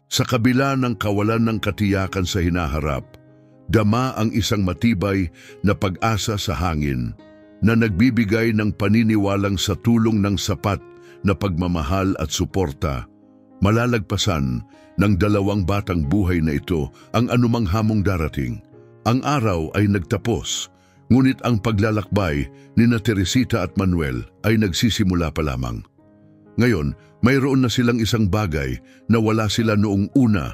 Sa kabila ng kawalan ng katiyakan sa hinaharap, dama ang isang matibay na pag-asa sa hangin na nagbibigay ng paniniwalang sa tulong ng sapat na pagmamahal at suporta. Malalagpasan ng dalawang batang buhay na ito ang anumang hamong darating. Ang araw ay nagtapos. Ngunit ang paglalakbay ni Teresita at Manuel ay nagsisimula pa lamang. Ngayon, mayroon na silang isang bagay na wala sila noong una,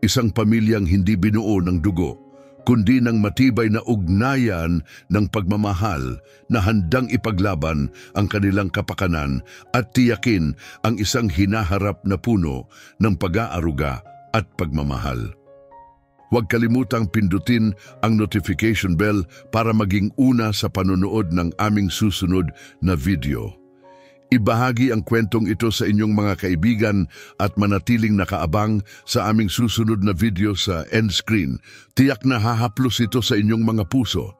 isang pamilyang hindi binuo ng dugo, kundi ng matibay na ugnayan ng pagmamahal na handang ipaglaban ang kanilang kapakanan at tiyakin ang isang hinaharap na puno ng pag-aaruga at pagmamahal. Huwag kalimutang pindutin ang notification bell para maging una sa panonood ng aming susunod na video. Ibahagi ang kwentong ito sa inyong mga kaibigan at manatiling nakaabang sa aming susunod na video sa end screen. Tiyak na hahaplos ito sa inyong mga puso.